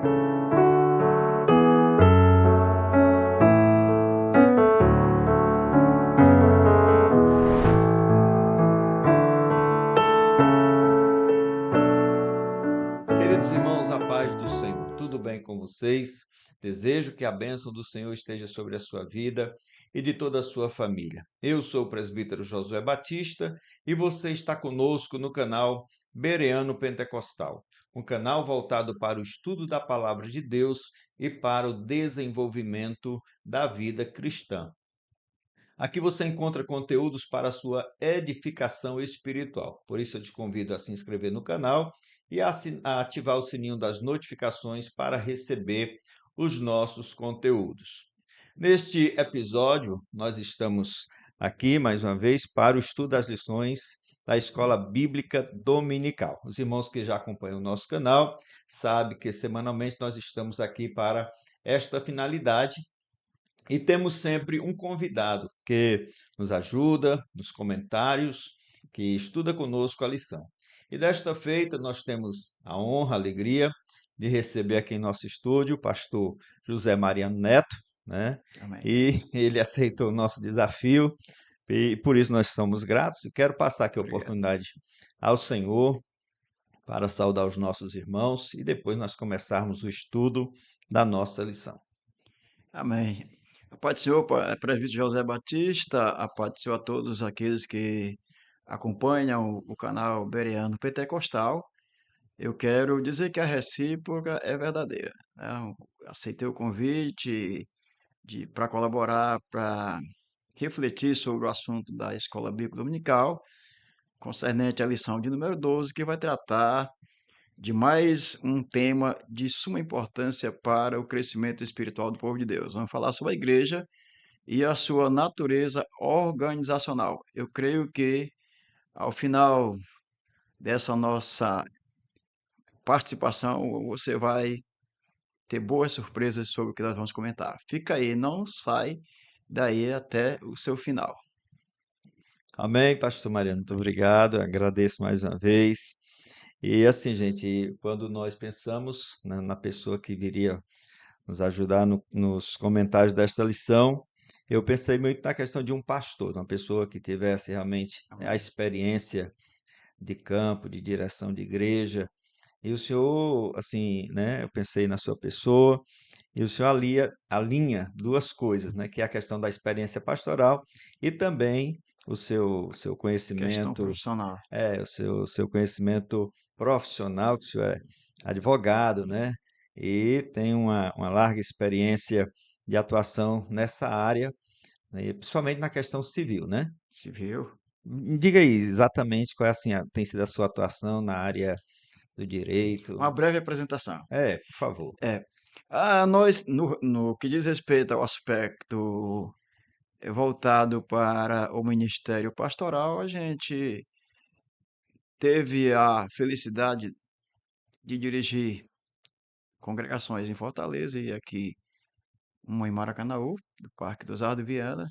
Queridos irmãos, a paz do Senhor, tudo bem com vocês? Desejo que a bênção do Senhor esteja sobre a sua vida e de toda a sua família. Eu sou o presbítero Josué Batista e você está conosco no canal Bereano Pentecostal, um canal voltado para o estudo da palavra de Deus e para o desenvolvimento da vida cristã. Aqui você encontra conteúdos para a sua edificação espiritual. Por isso eu te convido a se inscrever no canal e a ativar o sininho das notificações para receber os nossos conteúdos. Neste episódio, nós estamos aqui mais uma vez para o estudo das lições da Escola Bíblica Dominical. Os irmãos que já acompanham o nosso canal sabem que semanalmente nós estamos aqui para esta finalidade e temos sempre um convidado que nos ajuda nos comentários, que estuda conosco a lição. E desta feita, nós temos a honra, a alegria de receber aqui em nosso estúdio o pastor José Mariano Neto, né? Amém. E ele aceitou o nosso desafio e por isso nós somos gratos. E quero passar aqui a Obrigado. oportunidade ao Senhor para saudar os nossos irmãos e depois nós começarmos o estudo da nossa lição. Amém. A paz do Senhor, presbítero José Batista, a paz do Senhor a todos aqueles que acompanham o canal Bereano Pentecostal. Eu quero dizer que a recíproca é verdadeira, né? Eu aceitei o convite para colaborar, para refletir sobre o assunto da Escola Bíblica Dominical, concernente à lição de número 12, que vai tratar de mais um tema de suma importância para o crescimento espiritual do povo de Deus. Vamos falar sobre a igreja e a sua natureza organizacional. Eu creio que ao final dessa nossa participação, você vai ter boas surpresas sobre o que nós vamos comentar. Fica aí, não sai daí até o seu final. Amém, pastor Mariano, muito obrigado, agradeço mais uma vez. E assim, gente, quando nós pensamos na pessoa que viria nos ajudar nos comentários desta lição, eu pensei muito na questão de um pastor, uma pessoa que tivesse realmente a Amém. experiência de campo, de direção de igreja. E o senhor, assim, né, eu pensei na sua pessoa, e o senhor alinha duas coisas, né, que é a questão da experiência pastoral e também o seu Questão conhecimento, profissional. o seu conhecimento profissional, que o senhor é advogado, né, e tem uma larga experiência de atuação nessa área, né, e principalmente na questão civil, né? Civil. Diga aí exatamente qual é, assim, tem sido a sua atuação na área do direito. Uma breve apresentação. Por favor. É, nós, no que diz respeito ao aspecto voltado para o ministério pastoral, a gente teve a felicidade de dirigir congregações em Fortaleza e aqui uma em Maracanaú, do Parque dos Ardos de Viana,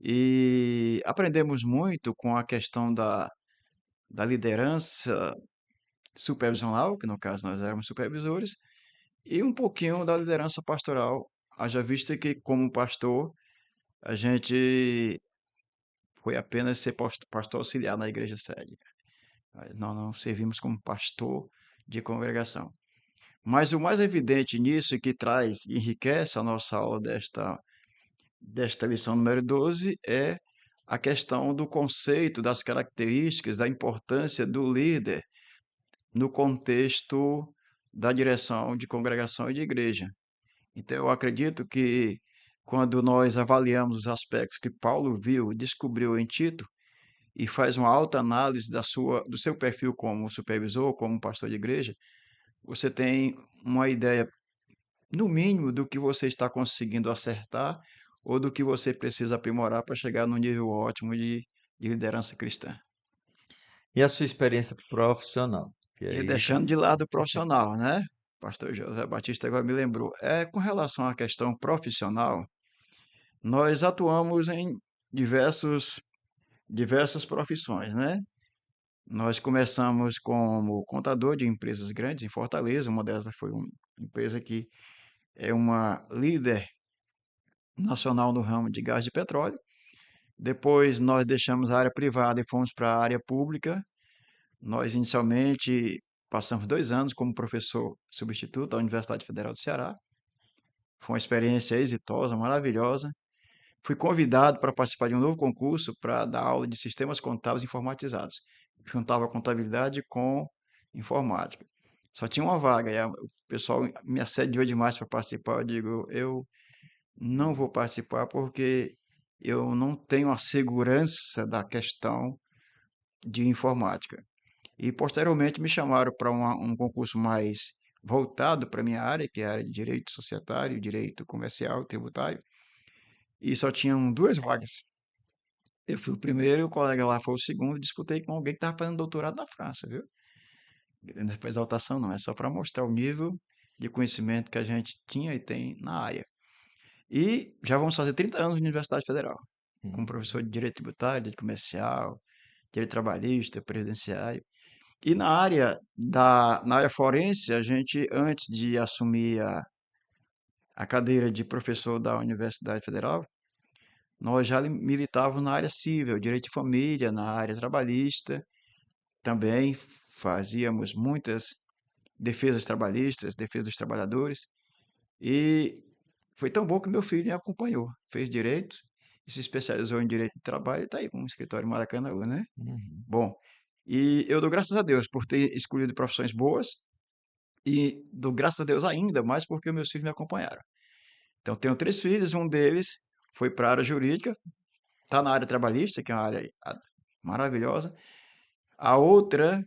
e aprendemos muito com a questão da liderança supervisional, que no caso nós éramos supervisores, e um pouquinho da liderança pastoral, haja vista que, como pastor, a gente foi apenas ser pastor auxiliar na igreja sede. Nós não servimos como pastor de congregação. Mas o mais evidente nisso e que traz, enriquece a nossa aula desta lição número 12 é a questão do conceito, das características, da importância do líder no contexto da direção de congregação e de igreja. Então, eu acredito que quando nós avaliamos os aspectos que Paulo viu, descobriu em Tito, e faz uma alta análise do seu perfil como supervisor, como pastor de igreja, você tem uma ideia, no mínimo, do que você está conseguindo acertar ou do que você precisa aprimorar para chegar no nível ótimo de liderança cristã. E a sua experiência profissional? Que E aí, deixando de lado o profissional, né? Pastor José Batista agora me lembrou. Com relação à questão profissional, nós atuamos em diversas profissões, né? Nós começamos como contador de empresas grandes em Fortaleza. Uma delas foi uma empresa que é uma líder nacional no ramo de gás de petróleo. Depois nós deixamos a área privada e fomos para a área pública. Nós inicialmente passamos 2 anos como professor substituto da Universidade Federal do Ceará. Foi uma experiência exitosa, maravilhosa. Fui convidado para participar de um novo concurso para dar aula de sistemas contábeis informatizados. Juntava contabilidade com informática. Só tinha uma vaga, e o pessoal me assediou demais para participar. Eu digo, eu não vou participar porque eu não tenho a segurança da questão de informática. E posteriormente me chamaram para um concurso mais voltado para a minha área, que é a área de direito societário, direito comercial, tributário, e só tinham 2 vagas. Eu fui o primeiro e o colega lá foi o segundo. Disputei com alguém que estava fazendo doutorado na França, viu? Não é para exaltação, não, é só para mostrar o nível de conhecimento que a gente tinha e tem na área. E já vamos fazer 30 anos na Universidade Federal, como Hum. professor de direito tributário, direito comercial, direito trabalhista, previdenciário. E na área forense, a gente, antes de assumir a cadeira de professor da Universidade Federal, nós já militávamos na área civil, direito de família, na área trabalhista. Também fazíamos muitas defesas trabalhistas, defesa dos trabalhadores. E foi tão bom que meu filho me acompanhou. Fez direito e se especializou em direito de trabalho e está aí com um escritório em Maracanã, né? Uhum. Bom, e eu dou graças a Deus por ter escolhido profissões boas e dou graças a Deus ainda mais porque meus filhos me acompanharam. Então, tenho 3 filhos, um deles foi para a área jurídica, está na área trabalhista, que é uma área maravilhosa. A outra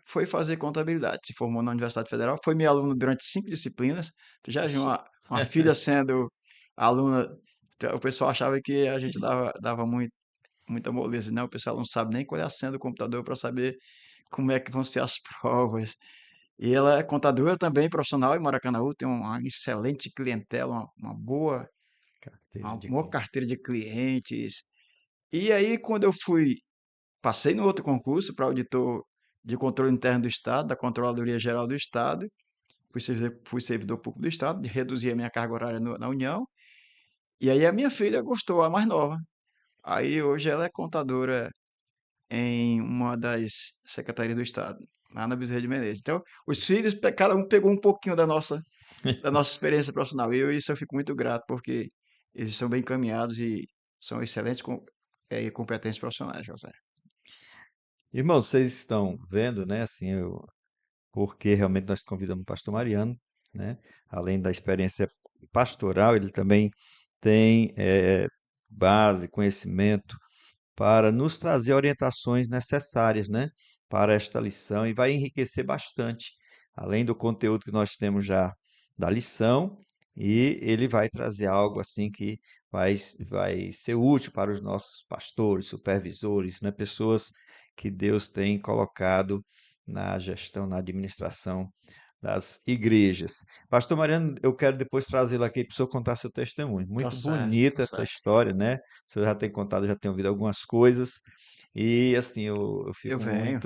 foi fazer contabilidade, se formou na Universidade Federal, foi minha aluna durante 5 disciplinas. Tu já viu Só- uma filha sendo aluna? O pessoal achava que a gente dava muita moleza, não, o pessoal não sabe nem qual é a senha do computador para saber como é que vão ser as provas. E ela é contadora também, profissional em Maracanaú, tem uma excelente clientela, Carteira uma de boa cliente. carteira de clientes. E aí, quando eu passei no outro concurso para auditor de controle interno do Estado, da Controladoria Geral do Estado, fui servidor público do Estado, reduzi a minha carga horária na União, e aí a minha filha gostou, a mais nova. Aí hoje ela é contadora em uma das secretarias do Estado, lá na Bezerra de Menezes. Então, os filhos, cada um pegou um pouquinho da nossa experiência profissional. E isso eu fico muito grato, porque eles são bem encaminhados e são excelentes e competentes profissionais, José. Irmãos, vocês estão vendo, né? Assim, porque realmente nós convidamos o pastor Mariano, né? Além da experiência pastoral, ele também tem base, conhecimento para nos trazer orientações necessárias, né, para esta lição e vai enriquecer bastante, além do conteúdo que nós temos já da lição, e ele vai trazer algo assim que vai ser útil para os nossos pastores, supervisores, né, pessoas que Deus tem colocado na gestão, na administração das igrejas. Pastor Mariano, eu quero depois trazê-lo aqui para o senhor contar seu testemunho. Tá Muito certo, tá bonita essa certo. história, né? O senhor já tem contado, já tem ouvido algumas coisas. E assim, Eu venho,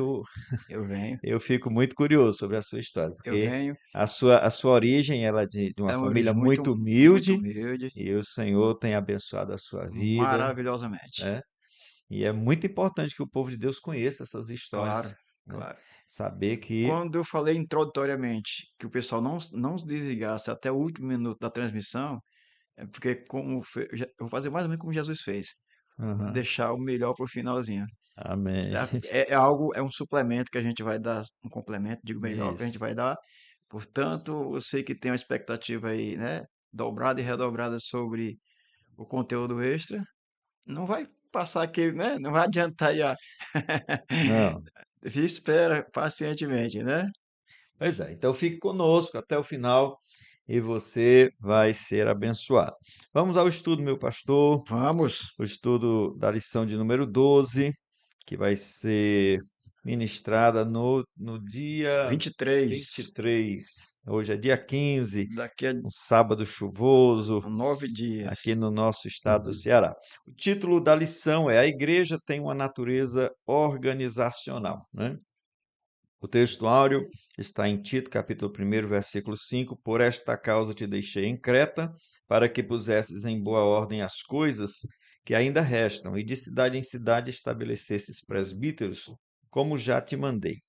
eu venho, eu fico muito curioso sobre a sua história, eu porque venho. a sua origem ela é de uma É uma família origem muito muito humilde humilde, e o Senhor tem abençoado a sua vida, maravilhosamente. né? E é muito importante que o povo de Deus conheça essas Claro, histórias, né? claro. Saber que Quando eu falei introdutoriamente que o pessoal não se desligasse até o último minuto da transmissão, é porque eu vou fazer mais ou menos como Jesus fez, Aham. deixar o melhor para o finalzinho. Amém. É um suplemento que a gente vai dar, um complemento, digo melhor, que a gente Isso. vai dar. Portanto, eu sei que tem uma expectativa aí, né, dobrada e redobrada sobre o conteúdo extra. Não vai passar aqui, né? Não vai adiantar aí, ó. Não. Espera pacientemente, né? Pois é, então fique conosco até o final e você vai ser abençoado. Vamos ao estudo, meu pastor, Vamos. o estudo da lição de número 12, que vai ser ministrada no dia 23. 23. Hoje é dia 15, daqui a um sábado chuvoso, 9 dias. aqui no nosso estado do Ceará. O título da lição é: A Igreja tem uma natureza organizacional, né? O texto áureo está em Tito, capítulo 1, versículo 5. Por esta causa te deixei em Creta, para que pusesses em boa ordem as coisas que ainda restam, e de cidade em cidade estabelecesses presbíteros, como já te mandei.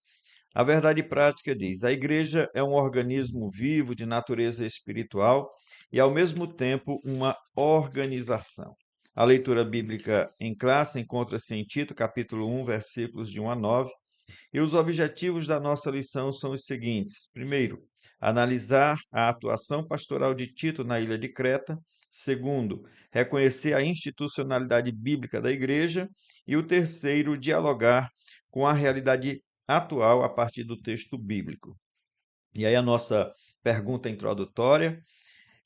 A verdade prática diz: a igreja é um organismo vivo de natureza espiritual e, ao mesmo tempo, uma organização. A leitura bíblica em classe encontra-se em Tito, capítulo 1, versículos de 1 a 9, e os objetivos da nossa lição são os seguintes: primeiro, analisar a atuação pastoral de Tito na ilha de Creta. Segundo, reconhecer a institucionalidade bíblica da igreja. E o terceiro, dialogar com a realidade atual a partir do texto bíblico. E aí a nossa pergunta introdutória,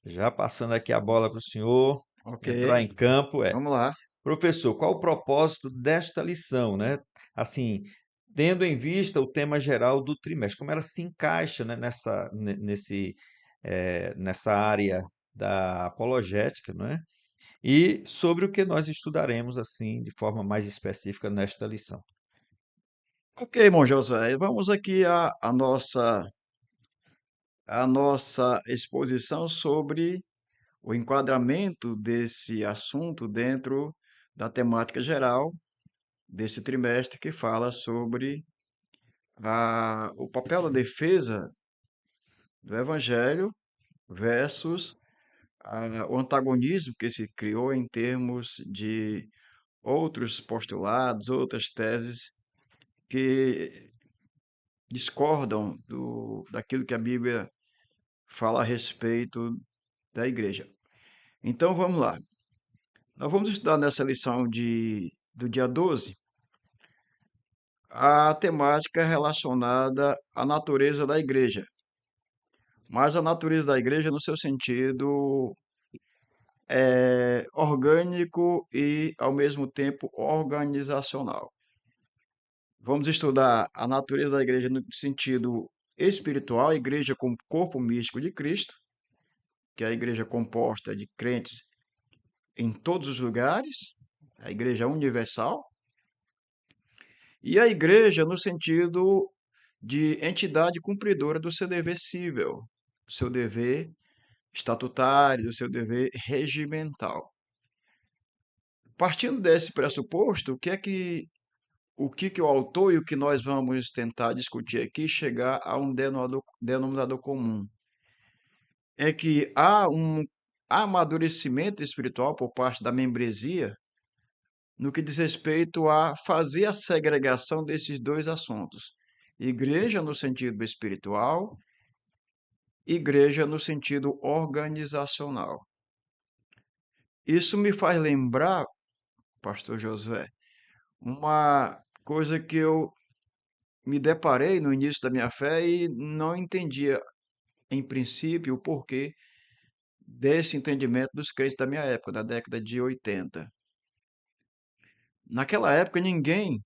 já passando aqui a bola para o senhor Ok, entrar em campo, é: vamos lá. professor, qual o propósito desta lição, né? Assim, tendo em vista o tema geral do trimestre, como ela se encaixa, né, nessa área da apologética, não é? E sobre o que nós estudaremos, assim, de forma mais específica nesta lição. Ok, irmão Josué, vamos aqui a nossa exposição sobre o enquadramento desse assunto dentro da temática geral desse trimestre que fala sobre o papel da defesa do Evangelho versus o antagonismo que se criou em termos de outros postulados, outras teses que discordam daquilo que a Bíblia fala a respeito da igreja. Então vamos lá. Nós vamos estudar nessa lição do dia 12 a temática relacionada à natureza da igreja, mas a natureza da igreja no seu sentido orgânico e, ao mesmo tempo, organizacional. Vamos estudar a natureza da igreja no sentido espiritual, a igreja como corpo místico de Cristo, que é a igreja composta de crentes em todos os lugares, a igreja universal, e a igreja no sentido de entidade cumpridora do seu dever cível, do seu dever estatutário, do seu dever regimental. Partindo desse pressuposto, o que o autor e o que nós vamos tentar discutir aqui chegar a um denominador comum é que há um amadurecimento espiritual por parte da membresia no que diz respeito a fazer a segregação desses dois assuntos. Igreja no sentido espiritual, igreja no sentido organizacional. Isso me faz lembrar, pastor Josué, uma coisa que eu me deparei no início da minha fé e não entendia, em princípio, o porquê desse entendimento dos crentes da minha época, da década de 80. Naquela época, ninguém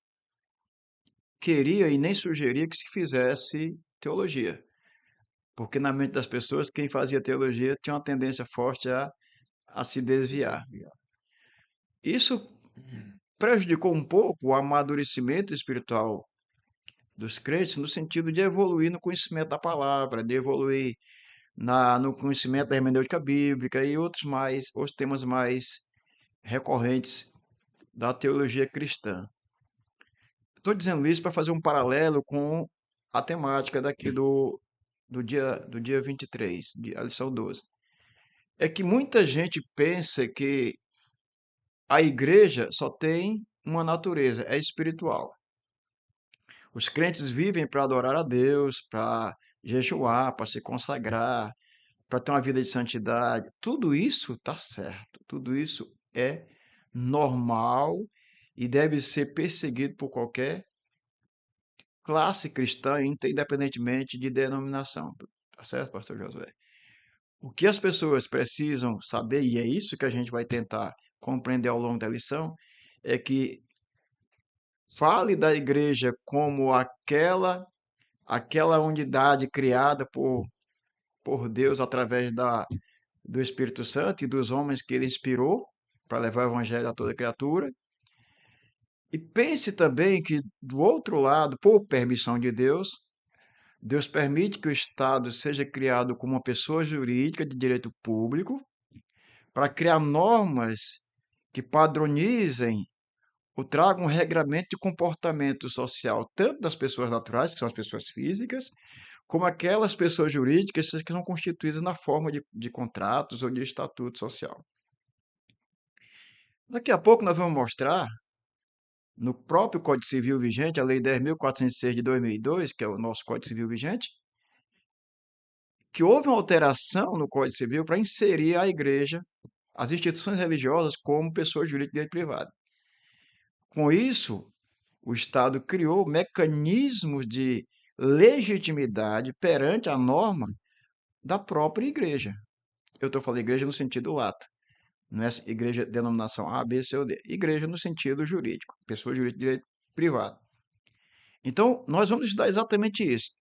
queria e nem sugeria que se fizesse teologia, porque na mente das pessoas, quem fazia teologia tinha uma tendência forte a se desviar. Isso prejudicou um pouco o amadurecimento espiritual dos crentes no sentido de evoluir no conhecimento da palavra, de evoluir no conhecimento da hermenêutica bíblica e outros temas mais recorrentes da teologia cristã. Estou dizendo isso para fazer um paralelo com a temática daqui do dia 23, a lição 12. É que muita gente pensa que a igreja só tem uma natureza, é espiritual. Os crentes vivem para adorar a Deus, para jejuar, para se consagrar, para ter uma vida de santidade. Tudo isso está certo, tudo isso é normal e deve ser perseguido por qualquer classe cristã, independentemente de denominação. Tá certo, pastor Josué? O que as pessoas precisam saber, e é isso que a gente vai tentar compreender ao longo da lição, é que fale da igreja como aquela unidade criada por por Deus através do Espírito Santo e dos homens que ele inspirou para levar o evangelho a toda criatura. E pense também que, do outro lado, por permissão de Deus, Deus permite que o Estado seja criado como uma pessoa jurídica de direito público para criar normas que padronizem ou tragam um regramento de comportamento social, tanto das pessoas naturais, que são as pessoas físicas, como aquelas pessoas jurídicas que são constituídas na forma de contratos ou de estatuto social. Daqui a pouco nós vamos mostrar, no próprio Código Civil vigente, a Lei 10.406 de 2002, que é o nosso Código Civil vigente, que houve uma alteração no Código Civil para inserir a igreja, as instituições religiosas, como pessoas jurídicas de direito privado. Com isso, o Estado criou mecanismos de legitimidade perante a norma da própria igreja. Eu estou falando igreja no sentido lato, não é igreja denominação A, B, C ou D. Igreja no sentido jurídico, pessoa jurídica de direito privado. Então, nós vamos estudar exatamente isso.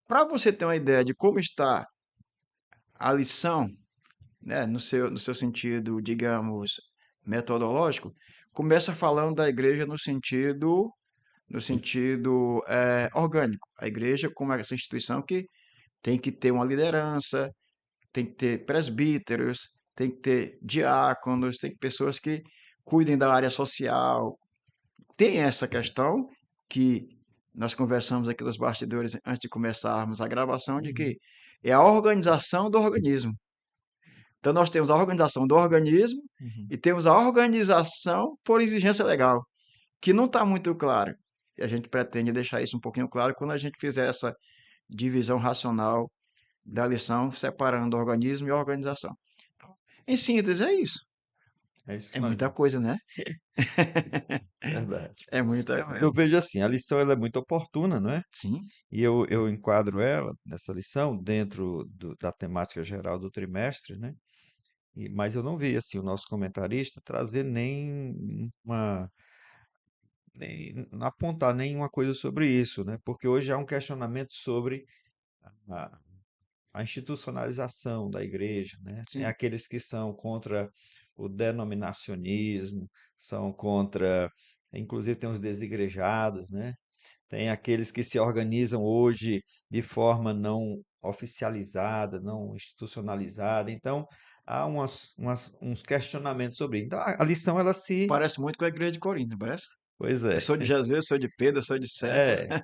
Para você ter uma ideia de como está a lição, né, no seu sentido, digamos, metodológico, começa falando da igreja no sentido orgânico. A igreja como essa instituição que tem que ter uma liderança, tem que ter presbíteros, tem que ter diáconos, tem que pessoas que cuidem da área social. Tem essa questão que nós conversamos aqui nos bastidores antes de começarmos a gravação, de Uhum, que é a organização do organismo. Então, nós temos a organização do organismo uhum. e temos a organização por exigência legal, que não está muito clara. E a gente pretende deixar isso um pouquinho claro quando a gente fizer essa divisão racional da lição, separando o organismo e a organização. Em síntese, é isso. É isso que É nós muita vamos. coisa, né? Verdade. É muita Eu coisa. vejo assim, a lição ela é muito oportuna, não é? Sim, E eu enquadro ela, nessa lição, dentro da temática geral do trimestre, né? Mas eu não vi assim, o nosso comentarista trazer nem apontar nenhuma coisa sobre isso, né? Porque hoje há um questionamento sobre a, a institucionalização da igreja, né? Tem sim. aqueles que são contra o denominacionismo, são contra, inclusive tem os desigrejados, né? Tem aqueles que se organizam hoje de forma não oficializada, não institucionalizada. Então, há uns questionamentos sobre isso. Então, a lição, ela se. Parece muito com a igreja de Corinto, não parece? Pois Eu é, sou de Jesus, eu sou de Pedro, eu sou de Cefas. é.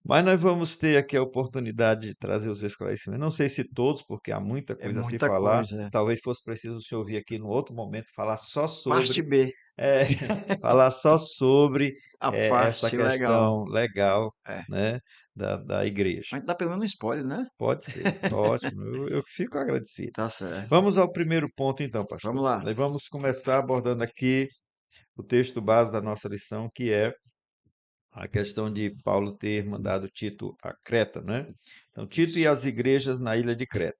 Mas nós vamos ter aqui a oportunidade de trazer os esclarecimentos. Não sei se todos, porque há muita É coisa a se muita falar. coisa. É. Talvez fosse preciso se ouvir aqui no outro momento falar só Parte sobre, B, é, falar só sobre a essa parte legal. questão legal, É. né, da igreja. Mas dá pelo menos um spoiler, né? Pode ser, ótimo, eu fico agradecido. Tá certo. Vamos ao primeiro ponto, então, pastor. Vamos lá. Nós vamos começar abordando aqui o texto base da nossa lição, que é a questão de Paulo ter mandado Tito a Creta, né? Então, Tito e Isso. as igrejas na ilha de Creta.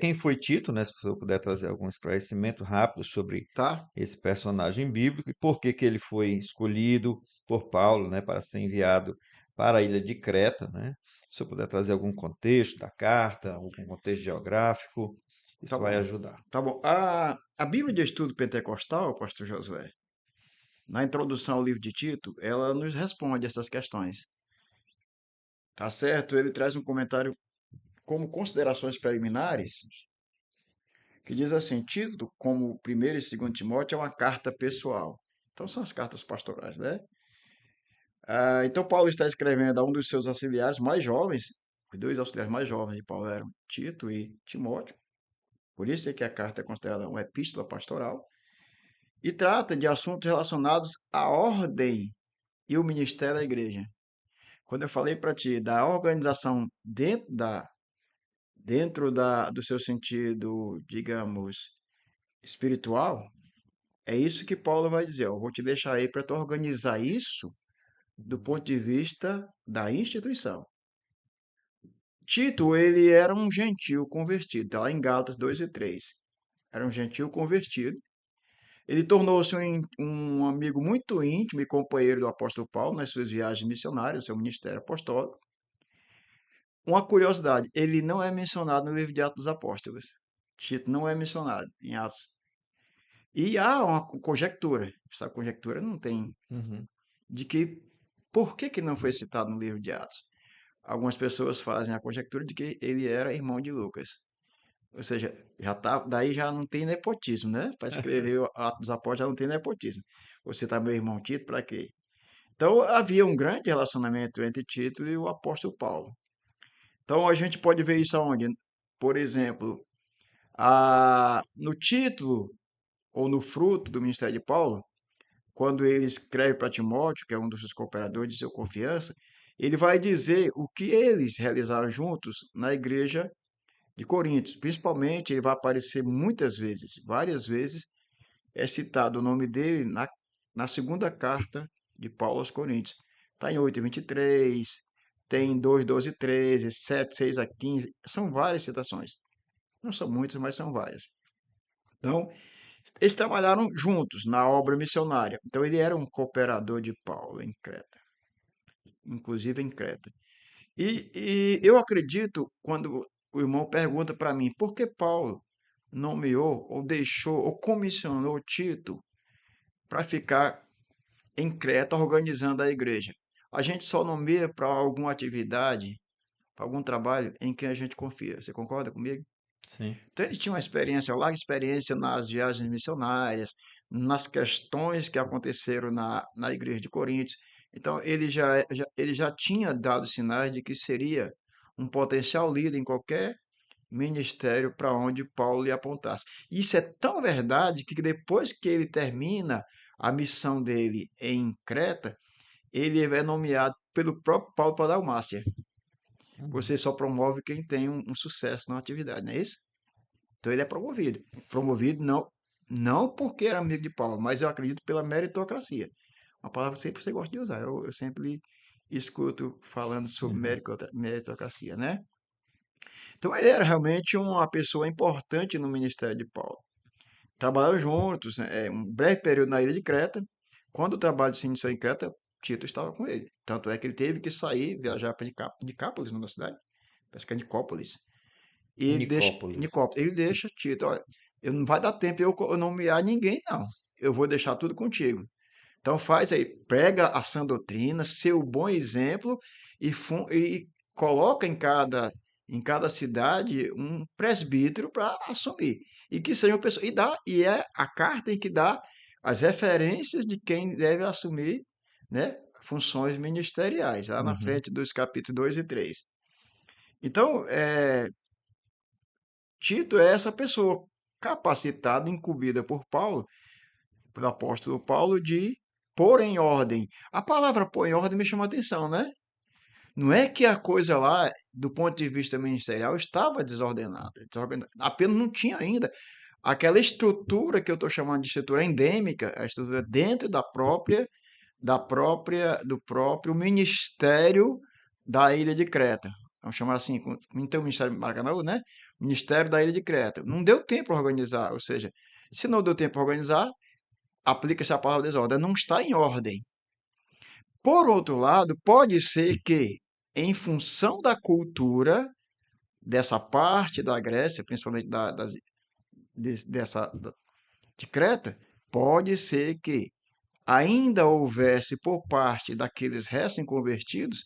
Quem foi Tito, né? Se você puder trazer algum esclarecimento rápido sobre Tá? esse personagem bíblico e por que que ele foi escolhido por Paulo, né, para ser enviado para a ilha de Creta, né? Se eu puder trazer algum contexto da carta, algum contexto geográfico, Tá isso vai bom. ajudar. Tá bom. A Bíblia de Estudo Pentecostal, pastor Josué, na introdução ao livro de Tito, ela nos responde essas questões. Tá certo? Ele traz um comentário como considerações preliminares, que diz assim: Tito, como primeiro e segundo Timóteo, é uma carta pessoal. Então são as cartas pastorais, né? Então Paulo está escrevendo a um dos seus auxiliares mais jovens, os dois auxiliares mais jovens de Paulo eram Tito e Timóteo. Por isso é que a carta é considerada uma epístola pastoral e trata de assuntos relacionados à ordem e o ministério da igreja. Quando eu falei para ti da organização do seu sentido, digamos, espiritual, é isso que Paulo vai dizer. Eu vou te deixar aí para tu organizar isso do ponto de vista da instituição. Tito, ele era um gentil convertido, está lá em Gálatas 2 e 3. Era um gentil convertido. Ele tornou-se um amigo muito íntimo e companheiro do apóstolo Paulo nas suas viagens missionárias, seu ministério apostólico. uma curiosidade, ele não é mencionado no livro de Atos dos Apóstolos. Tito não é mencionado em Atos. E há uma conjectura, essa conjectura não tem, Uhum. de que por que não foi citado no livro de Atos? Algumas pessoas fazem a conjectura de que ele era irmão de Lucas. Ou seja, já tá, daí já não tem nepotismo, né? Para escrever o Atos dos Apóstolos já não tem nepotismo. Você tá meu irmão Tito para quê? Então havia um grande relacionamento entre Tito e o apóstolo Paulo. Então a gente pode ver isso aonde? Por exemplo, no título ou no fruto do ministério de Paulo, quando ele escreve para Timóteo, que é um dos seus cooperadores de sua confiança, ele vai dizer o que eles realizaram juntos na igreja de Coríntios. Principalmente, ele vai aparecer muitas vezes, várias vezes, é citado o nome dele na segunda carta de Paulo aos Coríntios. Está em 8:23, tem em 2, 12, 13, 7, 6 a 15, são várias citações. Não são muitas, mas são várias. Então, eles trabalharam juntos na obra missionária. Então, ele era um cooperador de Paulo em Creta, inclusive em Creta. E eu acredito, quando o irmão pergunta para mim, por que Paulo nomeou, ou deixou, ou comissionou Tito para ficar em Creta organizando a igreja? A gente só nomeia para alguma atividade, para algum trabalho em que a gente confia. Você concorda comigo? Sim. Então ele tinha uma experiência, larga experiência nas viagens missionárias, nas questões que aconteceram na igreja de Coríntios. Então ele já tinha dado sinais de que seria um potencial líder em qualquer ministério para onde Paulo lhe apontasse. Isso é tão verdade que depois que ele termina a missão dele em Creta, ele é nomeado pelo próprio Paulo para Dalmácia. Uhum. Você só promove quem tem um sucesso na atividade, não é isso? Então ele é promovido. Promovido não porque era amigo de Paulo, mas eu acredito pela meritocracia. Uma palavra que sempre você gosta de usar. Eu sempre escuto falando sobre Uhum. meritocracia, né? Então ele era realmente uma pessoa importante no ministério de Paulo. Trabalharam juntos, né, um breve período na ilha de Creta. Quando o trabalho se iniciou em Creta, Tito estava com ele. Tanto é que ele teve que sair, viajar para Nicápolis, numa cidade, parece que é Nicópolis, e Nicópolis. Ele deixa Tito, olha, eu não vai dar tempo eu nomear ninguém, não. Eu vou deixar tudo contigo. Então faz aí, prega a sã doutrina, ser o bom exemplo e coloca em cada cidade um presbítero para assumir. E que seja uma pessoa. E é a carta em que dá as referências de quem deve assumir, né, funções ministeriais, lá na Uhum. frente dos capítulos 2 e 3. Então, Tito é essa pessoa capacitada, incumbida por Paulo, pelo apóstolo Paulo, de pôr em ordem. A palavra pôr em ordem me chama a atenção, né? Não é que a coisa lá, do ponto de vista ministerial, estava desordenada. Apenas não tinha ainda aquela estrutura que eu estou chamando de estrutura endêmica, a estrutura dentro do próprio ministério da ilha de Creta. Vamos chamar assim, não tem o Ministério de Maracanã, né? Ministério da ilha de Creta. Não deu tempo para organizar, ou seja, se não deu tempo para organizar, aplica-se a palavra desordem, não está em ordem. Por outro lado, pode ser que, em função da cultura dessa parte da Grécia, principalmente de Creta, pode ser que ainda houvesse por parte daqueles recém-convertidos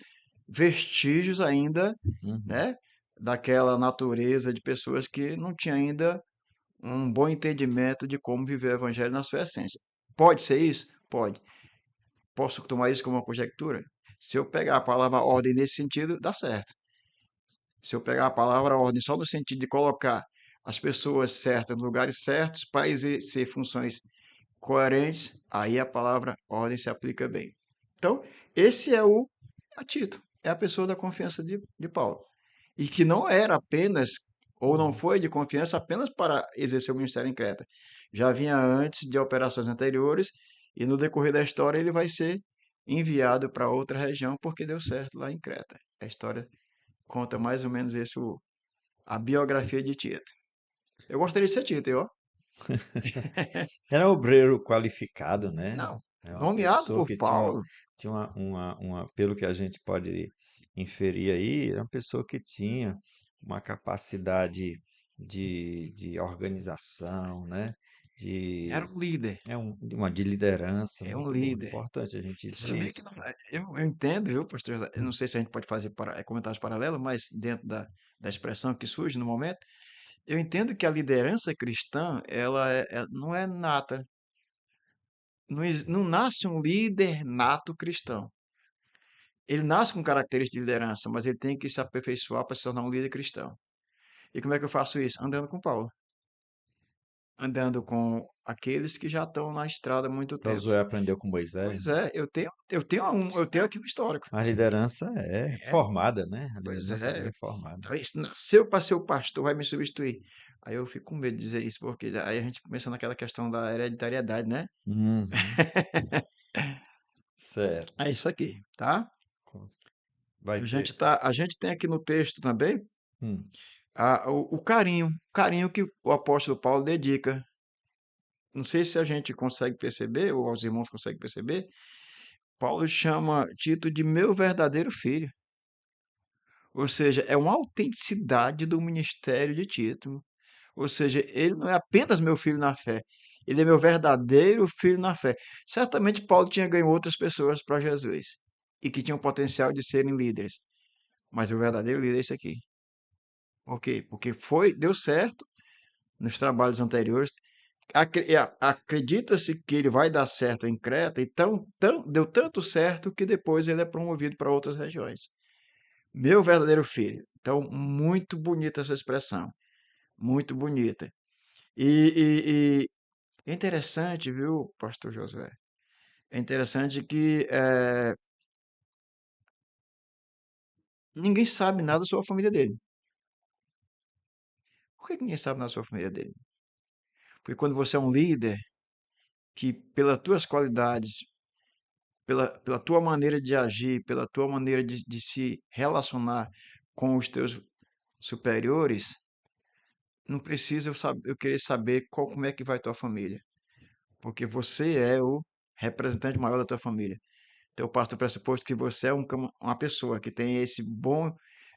vestígios ainda, Uhum. né, daquela natureza de pessoas que não tinham ainda um bom entendimento de como viver o evangelho na sua essência. Pode ser isso? Pode. Posso tomar isso como uma conjectura? Se eu pegar a palavra ordem nesse sentido, dá certo. Se eu pegar a palavra ordem só no sentido de colocar as pessoas certas nos lugares certos para exercer funções coerentes, aí a palavra ordem se aplica bem. Então, esse é o a Tito, é a pessoa da confiança de Paulo. E que não era apenas, ou não Uhum. foi de confiança apenas para exercer o ministério em Creta. Já vinha antes de operações anteriores, e no decorrer da história ele vai ser enviado para outra região porque deu certo lá em Creta. A história conta mais ou menos a biografia de Tito. Eu gostaria de ser Tito, ó. Era um obreiro qualificado, né? Não, É uma nomeado pessoa por que Paulo. pelo que a gente pode inferir aí, era uma pessoa que tinha uma capacidade de organização, né? Era De, um líder, de liderança é um muito boa. líder. Importante a gente dizer Sabia que isso. não, eu entendo, viu, pastor? José? Eu não sei se a gente pode fazer comentários paralelos, mas dentro da expressão que surge no momento, eu entendo que a liderança cristã, ela não é nata. Não, não nasce um líder nato cristão. Ele nasce com características de liderança, mas ele tem que se aperfeiçoar para se tornar um líder cristão. E como é que eu faço isso? Andando com Paulo. Andando com aqueles que já estão na estrada há muito tempo. Josué aprendeu com Moisés, Pois né? é, eu tenho aqui um histórico. A liderança é É, formada, né? A pois liderança ela é. é formada. Então, esse nasceu para ser o pastor, vai me substituir. Aí eu fico com medo de dizer isso, porque aí a gente começa naquela questão da hereditariedade, né? Uhum, certo. É isso aqui, tá? Vai ter. A gente tem aqui no texto também Hum. o carinho que o apóstolo Paulo dedica. Não sei se a gente consegue perceber, ou os irmãos conseguem perceber, Paulo chama Tito de meu verdadeiro filho. Ou seja, é uma autenticidade do ministério de Tito. Ou seja, ele não é apenas meu filho na fé, ele é meu verdadeiro filho na fé. Certamente Paulo tinha ganho outras pessoas para Jesus e que tinham potencial de serem líderes, mas o verdadeiro líder é esse aqui. Por quê? Porque deu certo nos trabalhos anteriores. Acredita-se que ele vai dar certo em Creta, então deu tanto certo que depois ele é promovido para outras regiões. Meu verdadeiro filho. Então, muito bonita essa expressão, muito bonita. E é interessante, viu, pastor Josué? É interessante que ninguém sabe nada sobre a família dele. Por que ninguém sabe nada sobre a família dele? Porque quando você é um líder, que pelas tuas qualidades, pela tua maneira de agir, pela tua maneira de se relacionar com os teus superiores, não precisa eu querer saber como é que vai tua família, porque você é o representante maior da tua família. Então, eu parto do pressuposto que você é uma pessoa que tem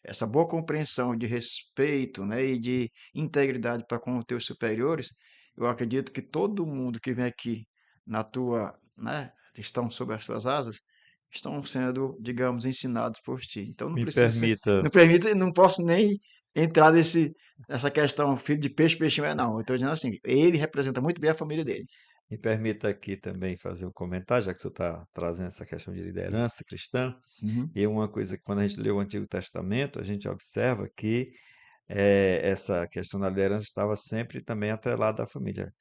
essa boa compreensão de respeito, né, e de integridade para com os teus superiores. Eu acredito que todo mundo que vem aqui né, estão sob as tuas asas, estão sendo, digamos, ensinados por ti. Então, não Me precisa ser, permita, não permite, não posso nem entrar nessa questão, filho de peixe, peixinho é não. Eu estou dizendo assim, ele representa muito bem a família dele. me permita aqui também fazer um comentário, já que você está trazendo essa questão de liderança cristã. Uhum. E uma coisa que quando a gente lê o Antigo Testamento, a gente observa que essa questão da liderança estava sempre também atrelada à família.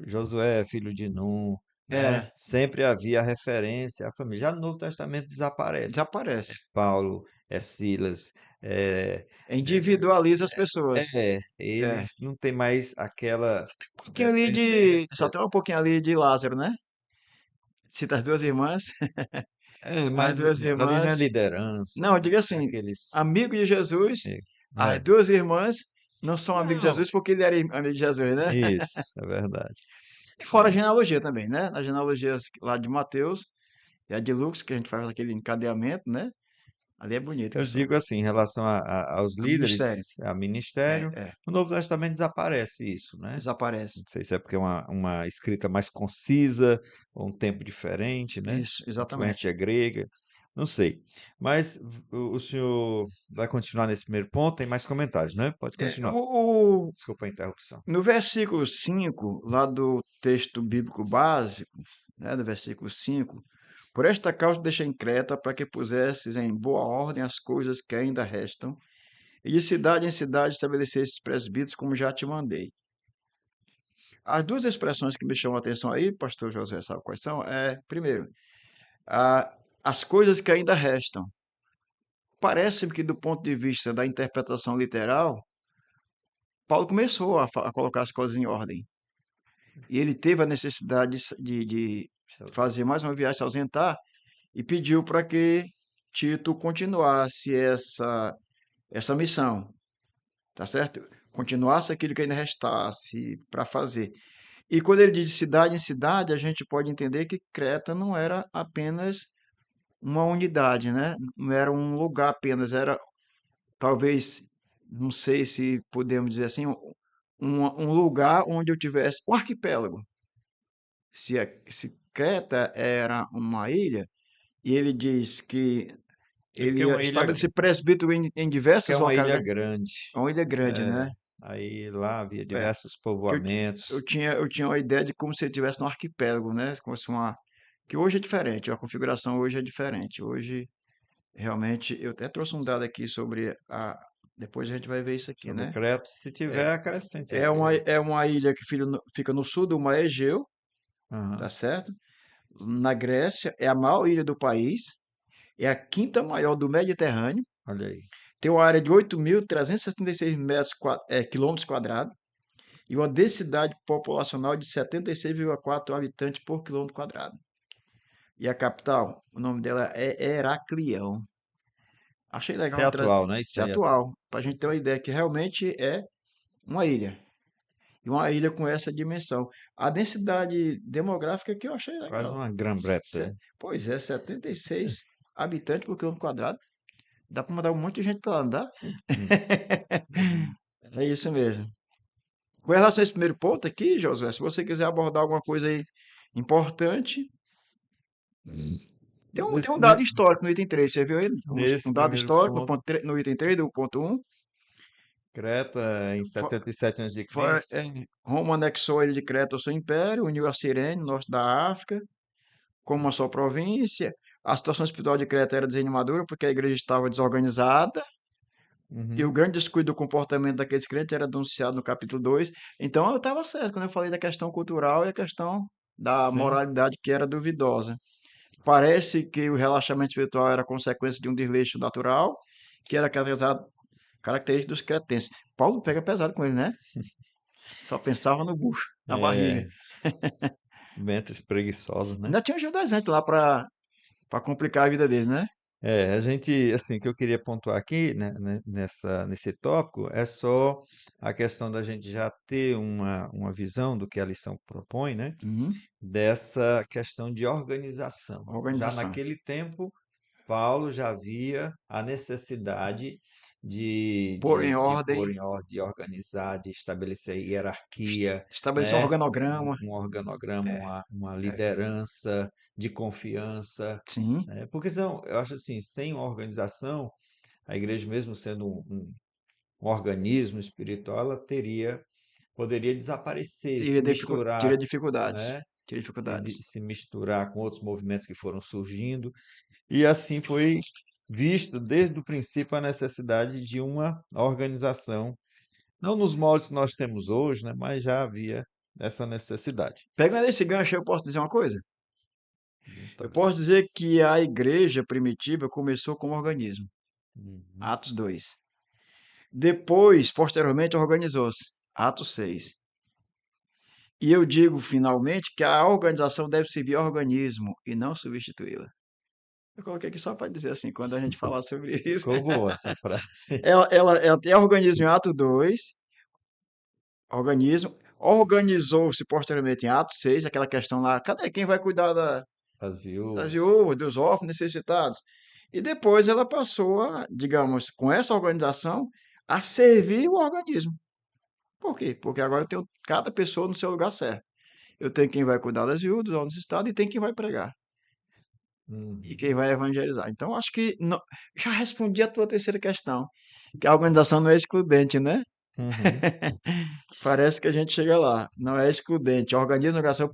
Josué, filho de Num, né? É, Sempre havia referência à família. Já no Novo Testamento desaparece. desaparece. Paulo, Silas, é, Individualiza as pessoas. É. eles não têm mais aquela Um pouquinho ali só dependência. tem um pouquinho ali de Lázaro, né? Cita as duas irmãs. As Mas duas ali não é irmãs. liderança, Não, né? diga É assim, aqueles. amigo de Jesus, as É. duas irmãs não são amigos de Não, Jesus porque ele era amigo de Jesus, né? isso, é verdade. E fora a genealogia também, né? Na genealogia lá de Mateus e a de Lucas, que a gente faz aquele encadeamento, né? Ali é bonito que Eu só. digo assim, em relação aos A ministério. líderes, a ministério, É, no Novo Testamento desaparece isso, né? desaparece. Não sei se é porque é uma escrita mais concisa, ou um tempo diferente, né? Isso, Influência exatamente. grega, não sei. Mas o senhor vai continuar nesse primeiro ponto? Tem mais comentários, né? Pode É, continuar. o, Desculpa a interrupção. No versículo 5 lá do texto bíblico básico, né, do versículo 5, por esta causa deixei em Creta para que pusesses em boa ordem as coisas que ainda restam, e de cidade em cidade estabelecesses presbíteros como já te mandei. As duas expressões que me chamam a atenção aí, pastor José, sabe quais são? Primeiro, as coisas que ainda restam. Parece-me que do ponto de vista da interpretação literal, Paulo começou a colocar as coisas em ordem. E ele teve a necessidade de fazer mais uma viagem, se ausentar, e pediu para que Tito continuasse essa missão, tá certo? Continuasse aquilo que ainda restasse para fazer. E quando ele diz de cidade em cidade, a gente pode entender que Creta não era apenas uma unidade, né? Não era um lugar apenas, era talvez, não sei se podemos dizer assim, um lugar onde eu tivesse um arquipélago. Se Creta era uma ilha, e ele diz que É porque ele ia estabelecer presbítero em é diversas uma ilha localidades. grande. É uma ilha grande, É, né? aí lá havia É, diversos que eu povoamentos. tinha uma ideia de como se ele tivesse num arquipélago, né? Como se uma, que hoje é diferente, a configuração hoje é diferente. Hoje, realmente, eu até trouxe um dado aqui sobre a. Depois a gente vai ver isso aqui, Sobre né? Creta, se É, tiver, acrescente aí. é uma ilha que fica no sul do Mar Egeu, tá Aham, certo? Na Grécia, é a maior ilha do país, é a quinta maior do Mediterrâneo, olha aí. tem uma área de 8.376 quilômetros quadrados e uma densidade populacional de 76,4 habitantes por quilômetro quadrado. E a capital, o nome dela é Heraclião. Achei Isso é legal atual, né? Isso ser aí é atual, para a gente ter uma ideia que realmente é uma ilha. E uma ilha com essa dimensão. A densidade demográfica que eu achei quase legal. uma Grã-Bretanha. Pois é, 76 habitantes por quilômetro quadrado. Dá para mandar um monte de gente para lá, não dá? Hum. É isso mesmo. Com relação a esse primeiro ponto aqui, Josué, se você quiser abordar alguma coisa aí importante, tem Nesse, um dado ne- histórico no item 3. Você viu aí? Um nesse dado primeiro histórico no, ponto, no item 3 do ponto um. Creta em Fo- 77 a.C. Roma anexou a ilha de Creta ao seu império, uniu a Cirene, norte da África, como uma só província. A situação espiritual de Creta era desanimadora porque a igreja estava desorganizada. E o Uhum, grande descuido do comportamento daqueles crentes era denunciado no capítulo 2. Então eu estava certo quando eu falei da questão cultural e a questão da sim. moralidade que era duvidosa. Parece que o relaxamento espiritual era consequência de um desleixo natural, que era característico dos cretenses. Paulo pega pesado com ele, né? Só pensava no bucho, na barriga. É, ventres preguiçosos, né? Ainda tinha os judaizantes lá para complicar a vida deles, né? É, a gente, assim, o que eu queria pontuar aqui, né, nesse tópico, é só a questão da gente já ter uma visão do que a lição propõe, né? Uhum. Dessa questão de organização. Já Organização. naquele tempo, Paulo já via a necessidade Pôr em de pôr ordem, em ordem, de organizar, de estabelecer hierarquia, estabelecer um né? organograma. Um organograma, É, uma é, liderança de confiança, sim. né? Porque senão, eu acho assim, sem uma organização, a igreja mesmo sendo um organismo espiritual, ela poderia desaparecer, se Teria misturar, dificuldades. né? Teria dificuldades. Se misturar com outros movimentos que foram surgindo. E assim foi visto desde o princípio a necessidade de uma organização, não nos moldes que nós temos hoje, né? Mas já havia essa necessidade. Pegando esse gancho, eu posso dizer uma coisa? Tá. Eu posso dizer que a igreja primitiva começou como organismo. Uhum. Atos 2. Depois, posteriormente, organizou-se. Atos 6. E eu digo, finalmente, que a organização deve servir ao organismo e não substituí-la. Eu coloquei aqui só para dizer assim, quando a gente falar sobre isso. Ficou boa essa frase. Ela tem organismo em Atos 2, organismo. Organizou-se posteriormente em Atos 6, aquela questão lá, cadê quem vai cuidar As das viúvas. viúvas, dos órfãos necessitados? E depois ela passou a, digamos, com essa organização, a servir o organismo. Por quê? Porque agora eu tenho cada pessoa no seu lugar certo. Eu tenho quem vai cuidar das viúvas, dos órfãos necessitados, e tem quem vai pregar. E Uhum. quem vai evangelizar. Então, acho que já respondi a tua terceira questão, que a organização não é excludente, né? Uhum. Parece que a gente chega lá. Não é excludente. Organismo e organização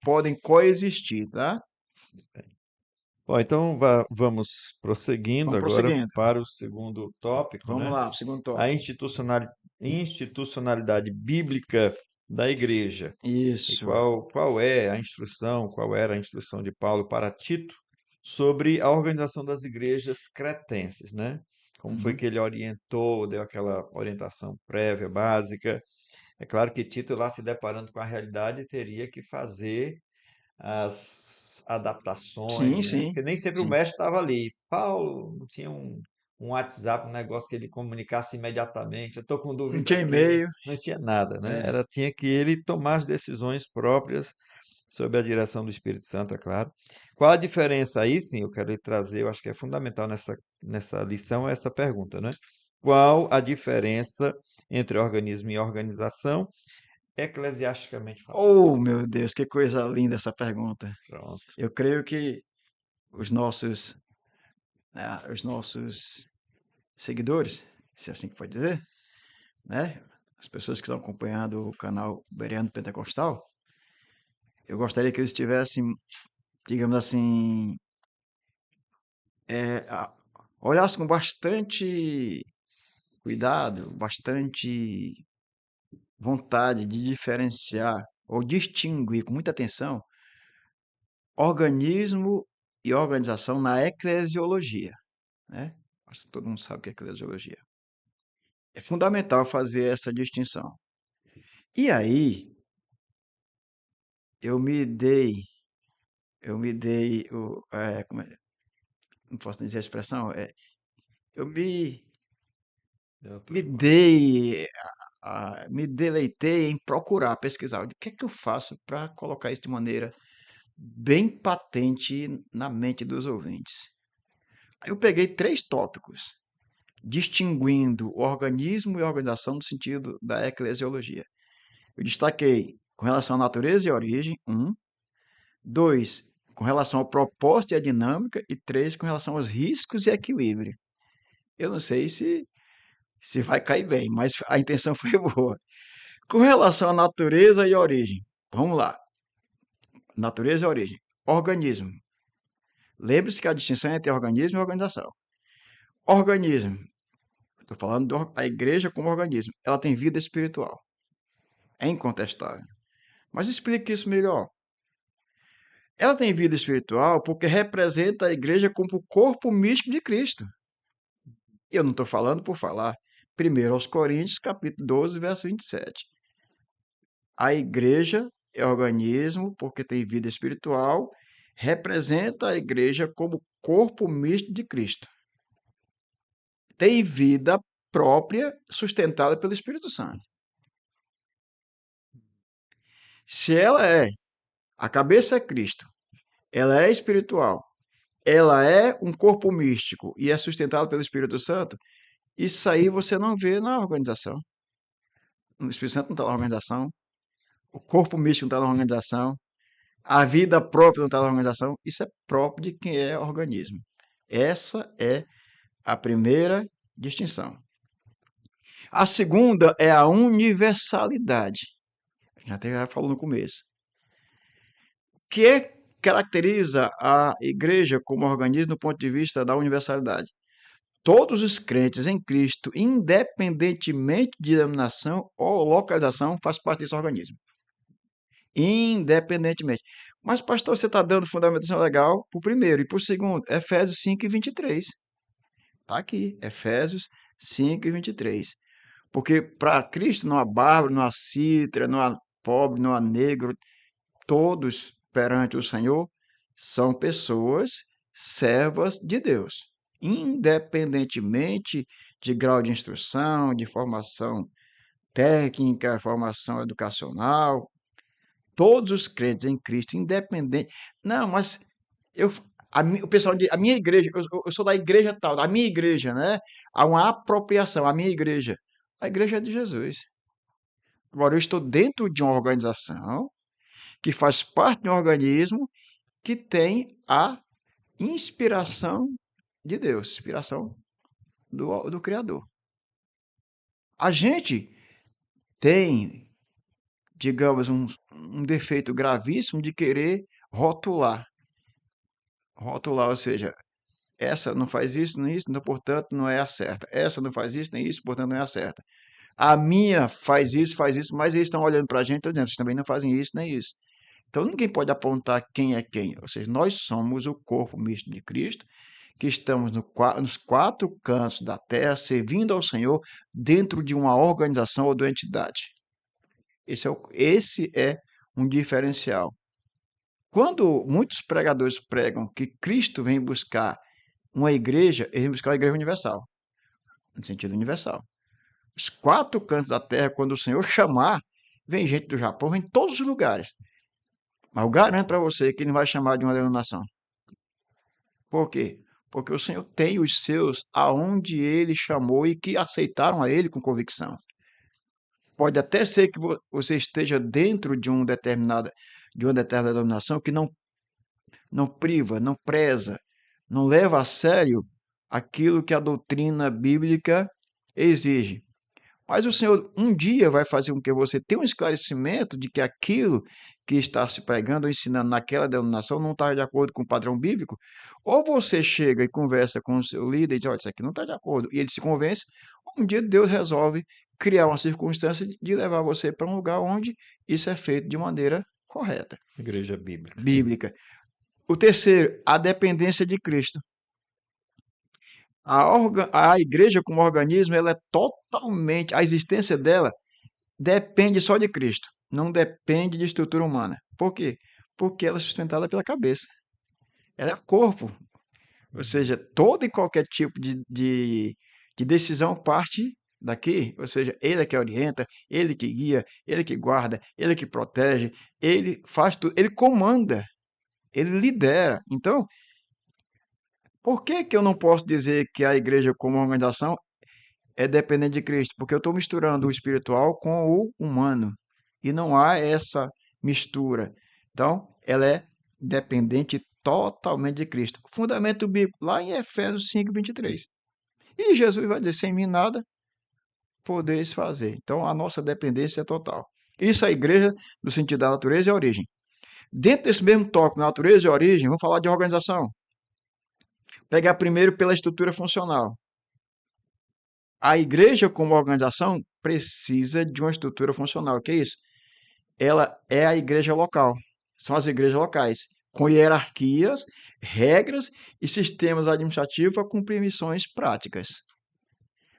podem coexistir, tá? Bom, então vamos prosseguindo Vamos agora prosseguindo. para o segundo tópico, Vamos né? lá, segundo A tópico. institucionalidade bíblica da igreja. E Isso. qual é a instrução, qual era a instrução de Paulo para Tito sobre a organização das igrejas cretenses, né? Como foi Uhum. que ele orientou, deu aquela orientação prévia, básica. É claro que Tito, lá se deparando com a realidade, teria que fazer as Sim, adaptações, né? sim, Porque nem sempre o sim. mestre estava ali. Paulo não tinha um WhatsApp, um negócio que ele comunicasse imediatamente. Eu estou com Não dúvida tinha aqui. e-mail. Não tinha nada, né? É. Tinha que ele tomar as decisões próprias Sob a direção do Espírito Santo, é claro. Qual a diferença aí, sim, eu quero lhe trazer, eu acho que é fundamental nessa lição essa pergunta, né? Qual a diferença entre organismo e organização, eclesiasticamente falando? Oh, meu Deus, que coisa linda essa pergunta. Pronto. Eu creio que os nossos, os nossos seguidores, se é assim que pode dizer, né? As pessoas que estão acompanhando o canal Bereano Pentecostal, eu gostaria que eles tivessem, digamos assim, é, a- olhassem com bastante cuidado, bastante vontade de diferenciar ou distinguir com muita atenção organismo e organização na eclesiologia, né? Acho que todo mundo sabe o que é eclesiologia. É fundamental fazer essa distinção. E aí, eu me dei, não posso dizer a expressão, eu Deu me problema. dei, me deleitei em procurar, pesquisar, o que é que eu faço para colocar isso de maneira bem patente na mente dos ouvintes. Aí eu peguei três tópicos, distinguindo o organismo e a organização no sentido da eclesiologia. Eu destaquei com relação à natureza e origem, um. Dois, com relação ao propósito e à dinâmica. E três, com relação aos riscos e equilíbrio. Eu não sei se vai cair bem, mas a intenção foi boa. Com relação à natureza e origem, vamos lá. Natureza e origem. Organismo. Lembre-se que a distinção é entre organismo e organização. Organismo. Estou falando da igreja como organismo. Ela tem vida espiritual. É incontestável. Mas explique isso melhor. Ela tem vida espiritual porque representa a igreja como o corpo místico de Cristo. Eu não estou falando por falar. Primeiro aos Coríntios, capítulo 12, verso 27. A igreja é organismo porque tem vida espiritual, representa a igreja como corpo místico de Cristo. Tem vida própria sustentada pelo Espírito Santo. Se ela é, a cabeça é Cristo, ela é espiritual, ela é um corpo místico e é sustentada pelo Espírito Santo, isso aí você não vê na organização. O Espírito Santo não está na organização, o corpo místico não está na organização, a vida própria não está na organização, isso é próprio de quem é organismo. Essa é a primeira distinção. A segunda é a universalidade. Já até falou no começo. O que caracteriza a igreja como organismo do ponto de vista da universalidade? Todos os crentes em Cristo, independentemente de denominação ou localização, faz parte desse organismo. Independentemente. Mas, pastor, você está dando fundamentação legal para o primeiro. E para o segundo, Efésios 5 e 23. Está aqui, Efésios 5 e 23. Porque para Cristo não há bárbaro, não há cítara, não há pobre, não há negro. Todos perante o Senhor são pessoas servas de Deus, independentemente de grau de instrução, de formação técnica, formação educacional. Todos os crentes em Cristo, independente. Não, mas eu, o pessoal diz, a minha igreja, eu sou da igreja tal, da minha igreja, né? Há uma apropriação, a minha igreja. A igreja é de Jesus. Agora, eu estou dentro de uma organização que faz parte de um organismo que tem a inspiração de Deus, inspiração do Criador. A gente tem, digamos, um defeito gravíssimo de querer rotular. Rotular, ou seja, essa não faz isso, nem isso, então, portanto, não é a certa. Essa não faz isso, nem isso, portanto, não é a certa. A minha faz isso, mas eles estão olhando para a gente e estão dizendo, vocês também não fazem isso, nem isso. Então, ninguém pode apontar quem é quem. Ou seja, nós somos o corpo misto de Cristo, que estamos nos quatro cantos da terra, servindo ao Senhor dentro de uma organização ou de uma entidade. Esse é um diferencial. Quando muitos pregadores pregam que Cristo vem buscar uma igreja, ele vem buscar a igreja universal, no sentido universal. Os quatro cantos da terra, quando o Senhor chamar, vem gente do Japão, vem de todos os lugares. Mas eu garanto para você que ele não vai chamar de uma denominação. Por quê? Porque o Senhor tem os seus aonde ele chamou e que aceitaram a ele com convicção. Pode até ser que você esteja dentro de uma determinada denominação que não priva, não preza, não leva a sério aquilo que a doutrina bíblica exige. Mas o Senhor um dia vai fazer com que você tenha um esclarecimento de que aquilo que está se pregando ou ensinando naquela denominação não está de acordo com o padrão bíblico. Ou você chega e conversa com o seu líder e diz: olha, isso aqui não está de acordo, e ele se convence. Ou um dia Deus resolve criar uma circunstância de levar você para um lugar onde isso é feito de maneira correta, Igreja bíblica. bíblica. O terceiro, a dependência de Cristo. A igreja como organismo, ela é totalmente, a existência dela depende só de Cristo, não depende de estrutura humana. Por quê? Porque ela é sustentada pela cabeça. Ela é corpo. Ou seja, todo e qualquer tipo de decisão parte daqui. Ou seja, ele é que orienta, ele que guia, ele que guarda, ele que protege, ele faz tudo, ele comanda, ele lidera. Então, por que que eu não posso dizer que a igreja como organização é dependente de Cristo? Porque eu estou misturando o espiritual com o humano. E não há essa mistura. Então, ela é dependente totalmente de Cristo. Fundamento bíblico, lá em Efésios 5:23. E Jesus vai dizer: sem mim nada podeis fazer. Então, a nossa dependência é total. Isso é a igreja, no sentido da natureza e a origem. Dentro desse mesmo tópico, natureza e origem, vamos falar de organização. Pegar primeiro pela estrutura funcional. A igreja, como organização, precisa de uma estrutura funcional. O que é isso? Ela é a igreja local. São as igrejas locais, com hierarquias, regras e sistemas administrativos a cumprir missões práticas.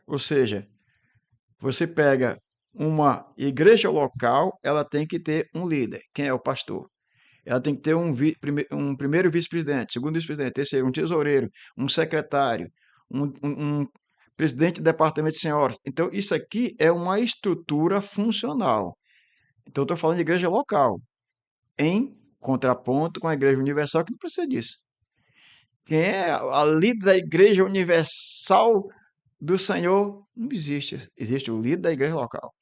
Ou seja, você pega uma igreja local, ela tem que ter um líder. Quem é o pastor? Ela tem que ter um primeiro vice-presidente, segundo vice-presidente, terceiro, um tesoureiro, um secretário, um presidente de departamento de senhoras. Então, isso aqui é uma estrutura funcional. Então, eu estou falando de igreja local, em contraponto com a igreja universal, que não precisa disso. Quem é a líder da igreja universal do Senhor? Não existe. Existe o líder da igreja local.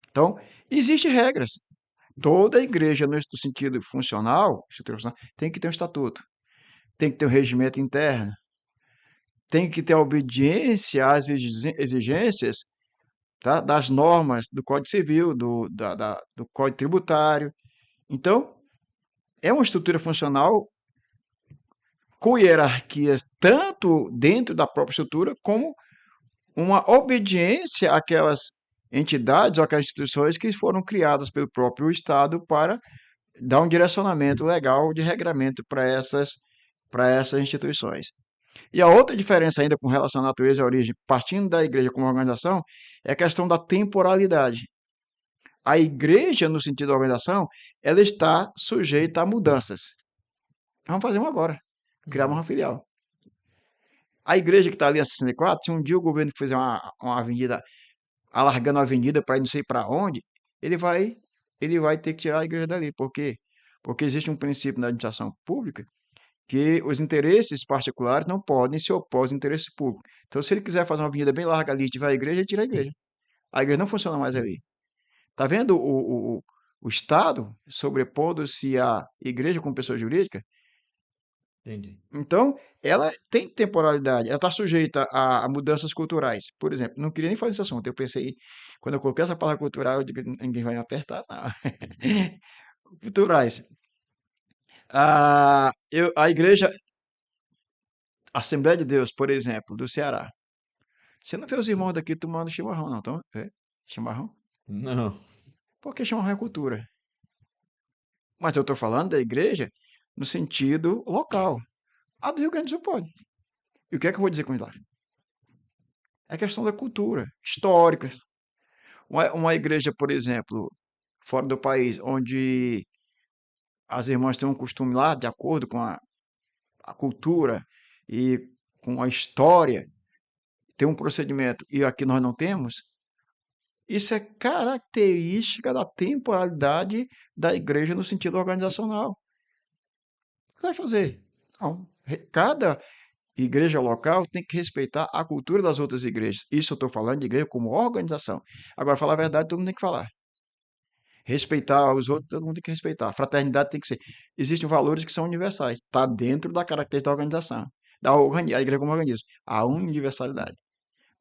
Então, existem regras. Toda igreja, no sentido funcional, tem que ter um estatuto, tem que ter um regimento interno, tem que ter obediência às exigências, tá, das normas do Código Civil, do Código Tributário. Então, é uma estrutura funcional com hierarquias tanto dentro da própria estrutura, como uma obediência àquelas entidades ou aquelas instituições que foram criadas pelo próprio Estado para dar um direcionamento legal de regramento para essas instituições. E a outra diferença ainda com relação à natureza e à origem, partindo da igreja como organização, é a questão da temporalidade. A igreja, no sentido da organização, ela está sujeita a mudanças. Vamos fazer uma agora, criar uma filial. A igreja que está ali a 64, se um dia o governo fizer uma avenida, alargando a avenida para ir não sei para onde, ele vai, ele vai ter que tirar a igreja dali. Por quê? Porque existe um princípio na administração pública que os interesses particulares não podem se opor aos interesses públicos. Então, se ele quiser fazer uma avenida bem larga ali e tiver a igreja, ele tira a igreja. A igreja não funciona mais ali. Está vendo o Estado sobrepondo-se à igreja como pessoa jurídica? Entendi. Então, ela tem temporalidade, ela está sujeita a mudanças culturais. Por exemplo, não queria nem falar desse assunto. Eu pensei, quando eu coloquei essa palavra cultural, eu digo, ninguém vai me apertar, não. Culturais. A igreja Assembleia de Deus, por exemplo, do Ceará. Você não vê os irmãos daqui tomando chimarrão, não? Então, chimarrão? Não. Porque chimarrão é cultura. Mas eu estou falando da igreja no sentido local. A do Rio Grande do Sul pode. E o que é que eu vou dizer com isso lá? É questão da cultura, históricas. Uma igreja, por exemplo, fora do país, onde as irmãs têm um costume lá, de acordo com a cultura e com a história, tem um procedimento, e aqui nós não temos, Isso é característica da temporalidade da igreja no sentido organizacional. O que você vai fazer? Não. Cada igreja local tem que respeitar a cultura das outras igrejas. Isso eu estou falando de igreja como organização. Agora, falar a verdade, todo mundo tem que falar. Respeitar os outros, todo mundo tem que respeitar. Fraternidade tem que ser. Existem valores que são universais. Está dentro da característica da organização. A igreja como organismo. A universalidade.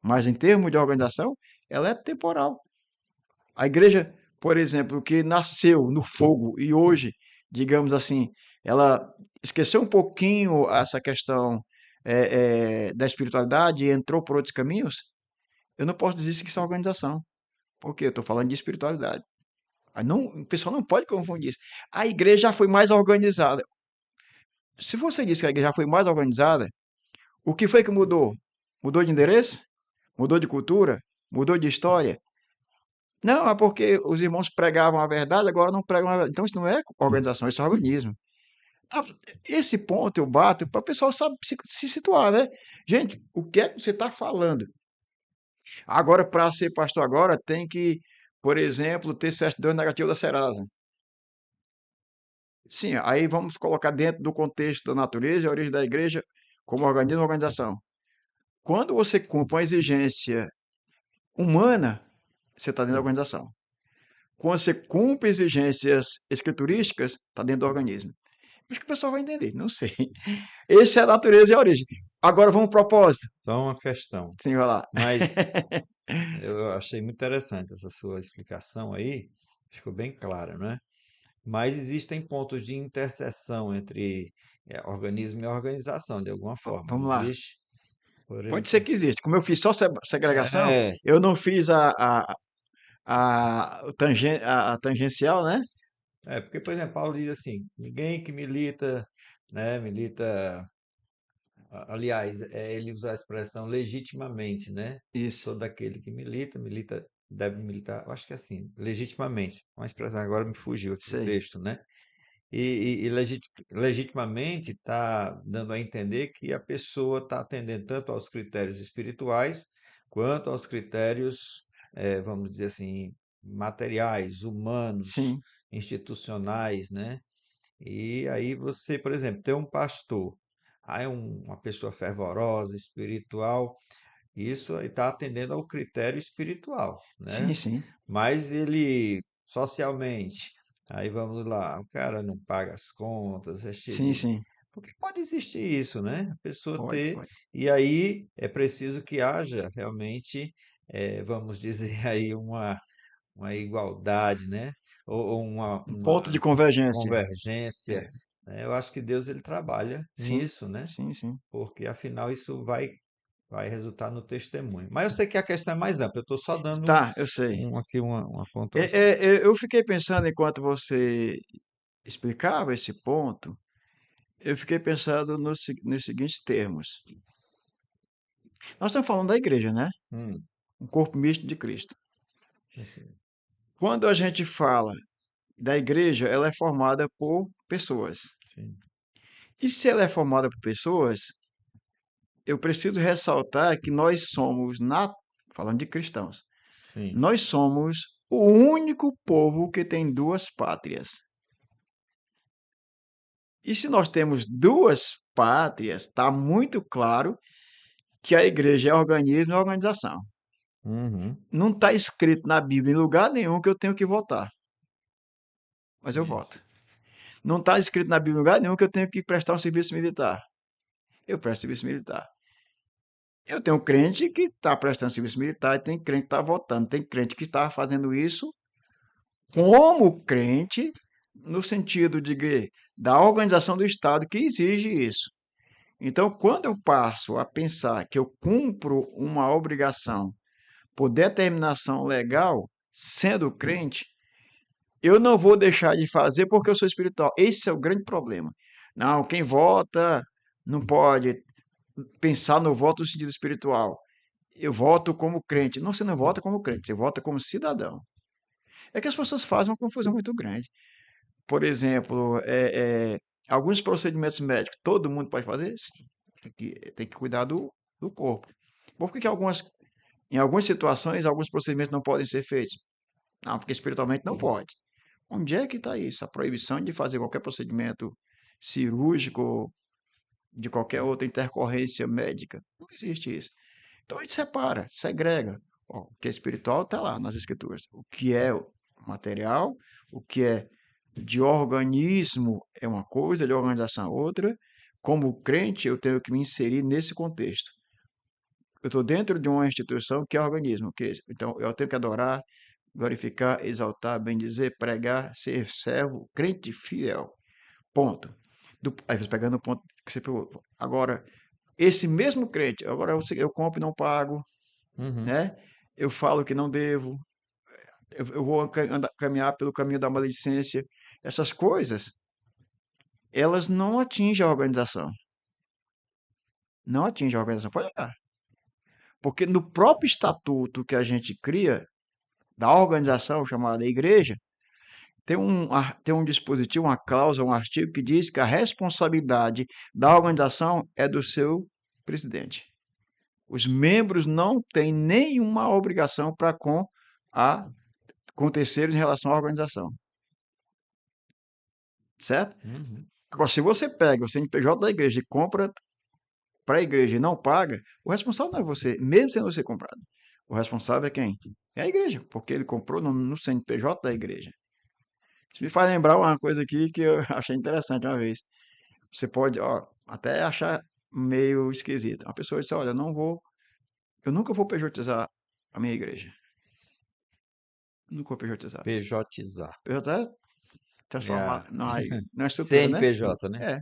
Mas em termos de organização, ela é temporal. A igreja, por exemplo, que nasceu no fogo e hoje, digamos assim, ela esqueceu um pouquinho essa questão da espiritualidade e entrou por outros caminhos, eu não posso dizer que isso é organização, porque eu estou falando de espiritualidade. Não, o pessoal não pode confundir isso. A igreja já foi mais organizada. Se você disse que a igreja já foi mais organizada, o que foi que mudou? Mudou de endereço? Mudou de cultura? Mudou de história? Não, é porque os irmãos pregavam a verdade, agora não pregam a verdade. Então isso não é organização, isso é organismo. Ah, esse ponto eu bato para o pessoal saber se situar, né? Gente, o que é que você está falando? Agora, para ser pastor agora, tem que, por exemplo, ter certidão negativa da Serasa. Sim, aí vamos colocar dentro do contexto da natureza e a origem da igreja como organismo e organização. Quando você cumpre uma exigência humana, você está dentro da organização. Quando você cumpre exigências escriturísticas, está dentro do organismo. Acho que o pessoal vai entender, não sei. Essa é a natureza e a origem. Agora vamos ao propósito. Só uma questão. Sim, vai lá. Mas eu achei muito interessante essa sua explicação aí, ficou bem clara, né? Mas existem pontos de interseção entre organismo e organização, de alguma forma, não Vamos lá. existe? Por Pode ser exemplo, que exista. Como eu fiz só segregação, é, eu não fiz a tangencial, né? porque, por exemplo, Paulo diz assim, ninguém que milita, né, milita, aliás, ele usa a expressão legitimamente, né? Isso. Todo aquele que milita, deve militar, eu acho que é assim, legitimamente, uma expressão agora me fugiu aqui o Sei. texto, né? Legitimamente está dando a entender que a pessoa está atendendo tanto aos critérios espirituais quanto aos critérios, vamos dizer assim, materiais, humanos, Sim. institucionais, né? E aí você, por exemplo, tem um pastor, aí uma pessoa fervorosa, espiritual, isso está atendendo ao critério espiritual, Sim, né? sim. Mas ele, socialmente, aí vamos lá, o cara não paga as contas, é cheio Sim, de. sim. Porque pode existir isso, né? A pessoa Pode, ter. pode. E aí é preciso que haja realmente, vamos dizer aí, uma igualdade, né? Ou Um ponto de uma convergência. convergência, É. né? Eu acho que Deus ele trabalha Sim, nisso, né? sim, sim. Porque afinal isso vai resultar no testemunho. Mas eu sei que a questão é mais ampla, eu estou só dando Tá, eu sei. aqui uma pontuação. Eu fiquei pensando enquanto você explicava esse ponto, eu fiquei pensando nos seguintes termos. Nós estamos falando da igreja, né? Hum, Um corpo misto de Cristo. assim, Quando a gente fala da igreja, ela é formada por pessoas. sim, E se ela é formada por pessoas, eu preciso ressaltar que nós somos, falando de cristãos, sim. nós somos o único povo que tem duas pátrias. E se nós temos duas pátrias, está muito claro que a igreja é organismo e organização. Uhum, Não está escrito na Bíblia em lugar nenhum que eu tenho que votar, mas eu isso. voto. Não está escrito na Bíblia em lugar nenhum que eu tenho que prestar um serviço militar. Eu presto serviço militar. Eu tenho crente que está prestando serviço militar e tem crente que está votando. Tem crente que está fazendo isso como crente, no sentido de que da organização do Estado que exige isso. Então, quando eu passo a pensar que eu cumpro uma obrigação por determinação legal, sendo crente, eu não vou deixar de fazer porque eu sou espiritual. Esse é o grande problema. Não, quem vota não pode pensar no voto no sentido espiritual. Eu voto como crente. Não, você não vota como crente, você vota como cidadão. É que as pessoas fazem uma confusão muito grande. Por exemplo, alguns procedimentos médicos, todo mundo pode fazer? Sim. Tem que cuidar do corpo. Por que algumas Em algumas situações, alguns procedimentos não podem ser feitos. Não, porque espiritualmente não pode. Onde é que está isso? A proibição de fazer qualquer procedimento cirúrgico, de qualquer outra intercorrência médica. Não existe isso. Então a gente separa, segrega. Ó, o que é espiritual está lá nas escrituras. O que é material, o que é de organismo é uma coisa, de organização é outra. Como crente, eu tenho que me inserir nesse contexto. Eu estou dentro de uma instituição que é organismo. Então eu tenho que adorar, glorificar, exaltar, bendizer, pregar, ser servo, crente fiel. Ponto. Aí você pegando o ponto que você pegou. Agora, esse mesmo crente, agora eu compro e não pago, Uhum. né? Eu falo que não devo, eu vou caminhar pelo caminho da maledicência. Essas coisas, elas não atingem a organização. Não atingem a organização. Pode olhar. Porque no próprio estatuto que a gente cria, da organização chamada igreja, tem um dispositivo, uma cláusula, um artigo que diz que a responsabilidade da organização é do seu presidente. Os membros não têm nenhuma obrigação para com terceiros em relação à organização. Certo? Uhum. Agora, se você pega o CNPJ da igreja e compra para a igreja e não paga, o responsável não é você, mesmo sendo você comprado. O responsável é quem? É a igreja, porque ele comprou no CNPJ da igreja. Isso me faz lembrar uma coisa aqui que eu achei interessante uma vez. Você pode, ó, até achar meio esquisito. Uma pessoa disse, olha, eu nunca vou pejotizar a minha igreja. Nunca vou pejotizar. PJizar. Pejotizar é É transformar a na estrutura, né? CNPJ, né? É,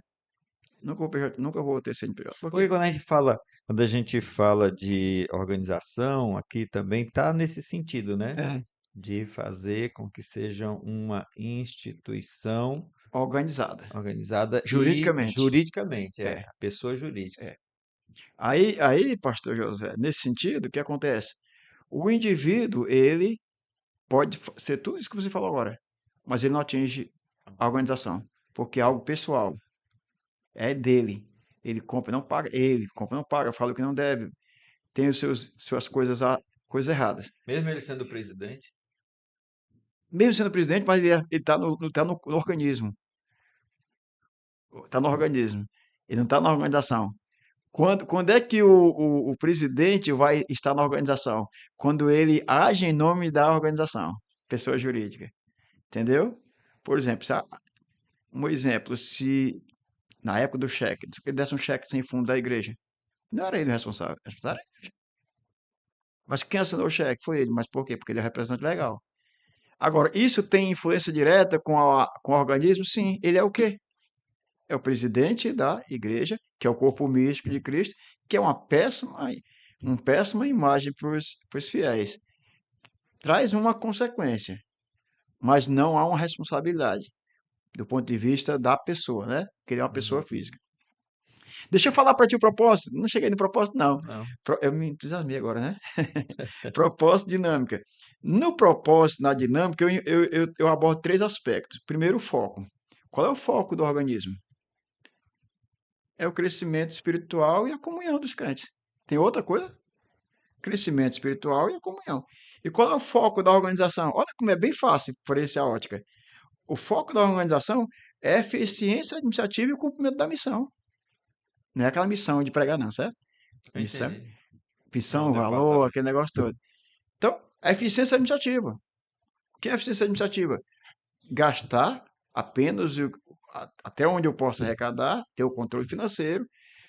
nunca vou ter CNPJ. Por Porque quê? quando a gente fala de organização, aqui também está nesse sentido, né? É, De fazer com que seja uma instituição organizada. organizada e Juridicamente. juridicamente, É, a pessoa jurídica. é. Pastor José, nesse sentido, o que acontece? O indivíduo, ele pode ser tudo isso que você falou agora, mas ele não atinge a organização, porque é algo pessoal, é dele. Ele compra e não paga, fala o que não deve, tem suas coisas erradas. Mesmo ele sendo presidente. Mesmo sendo presidente, mas ele está no organismo, está no organismo, ele não está na organização. Quando é que o presidente vai estar na organização? Quando ele age em nome da organização, pessoa jurídica, entendeu? Por exemplo, um exemplo, se na época do cheque, se ele desse um cheque sem fundo da igreja, não era ele o responsável, o responsável era ele. Mas quem assinou o cheque foi ele, mas por quê? Porque ele é o representante legal. Agora, isso tem influência direta com o organismo? Sim, ele é o quê? É o presidente da igreja, que é o corpo místico de Cristo, que é uma péssima imagem para os fiéis. Traz uma consequência, mas não há uma responsabilidade do ponto de vista da pessoa, né? Que ele é uma pessoa Uhum. física. Deixa eu falar para ti o propósito. Não cheguei no propósito, não. Não. Eu me entusiasmei agora, né? Propósito, dinâmica. No propósito, na dinâmica, eu abordo três aspectos. Primeiro, o foco. Qual é o foco do organismo? É o crescimento espiritual e a comunhão dos crentes. Tem outra coisa? Crescimento espiritual e a comunhão. E qual é o foco da organização? Olha como é bem fácil por essa ótica. O foco da organização é eficiência administrativa e o cumprimento da missão. Não é aquela missão de pregar, não, certo? Eu Missão, entendi. É um missão, valor, departamento. aquele negócio todo. Então, a eficiência administrativa. O que é eficiência administrativa? Gastar apenas até onde eu posso arrecadar, ter o controle financeiro,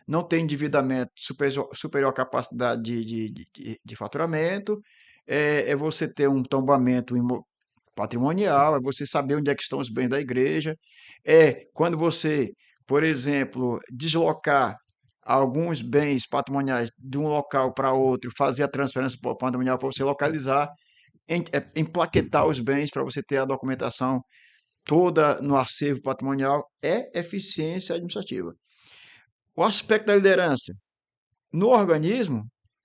não ter endividamento superior à capacidade de faturamento, é você ter um tombamento patrimonial, é você saber onde é que estão os bens da igreja, é quando você, por exemplo, deslocar alguns bens patrimoniais de um local para outro, fazer a transferência patrimonial para você localizar, emplaquetar os bens para você ter a documentação toda no acervo patrimonial, é eficiência administrativa. O aspecto da liderança. No organismo,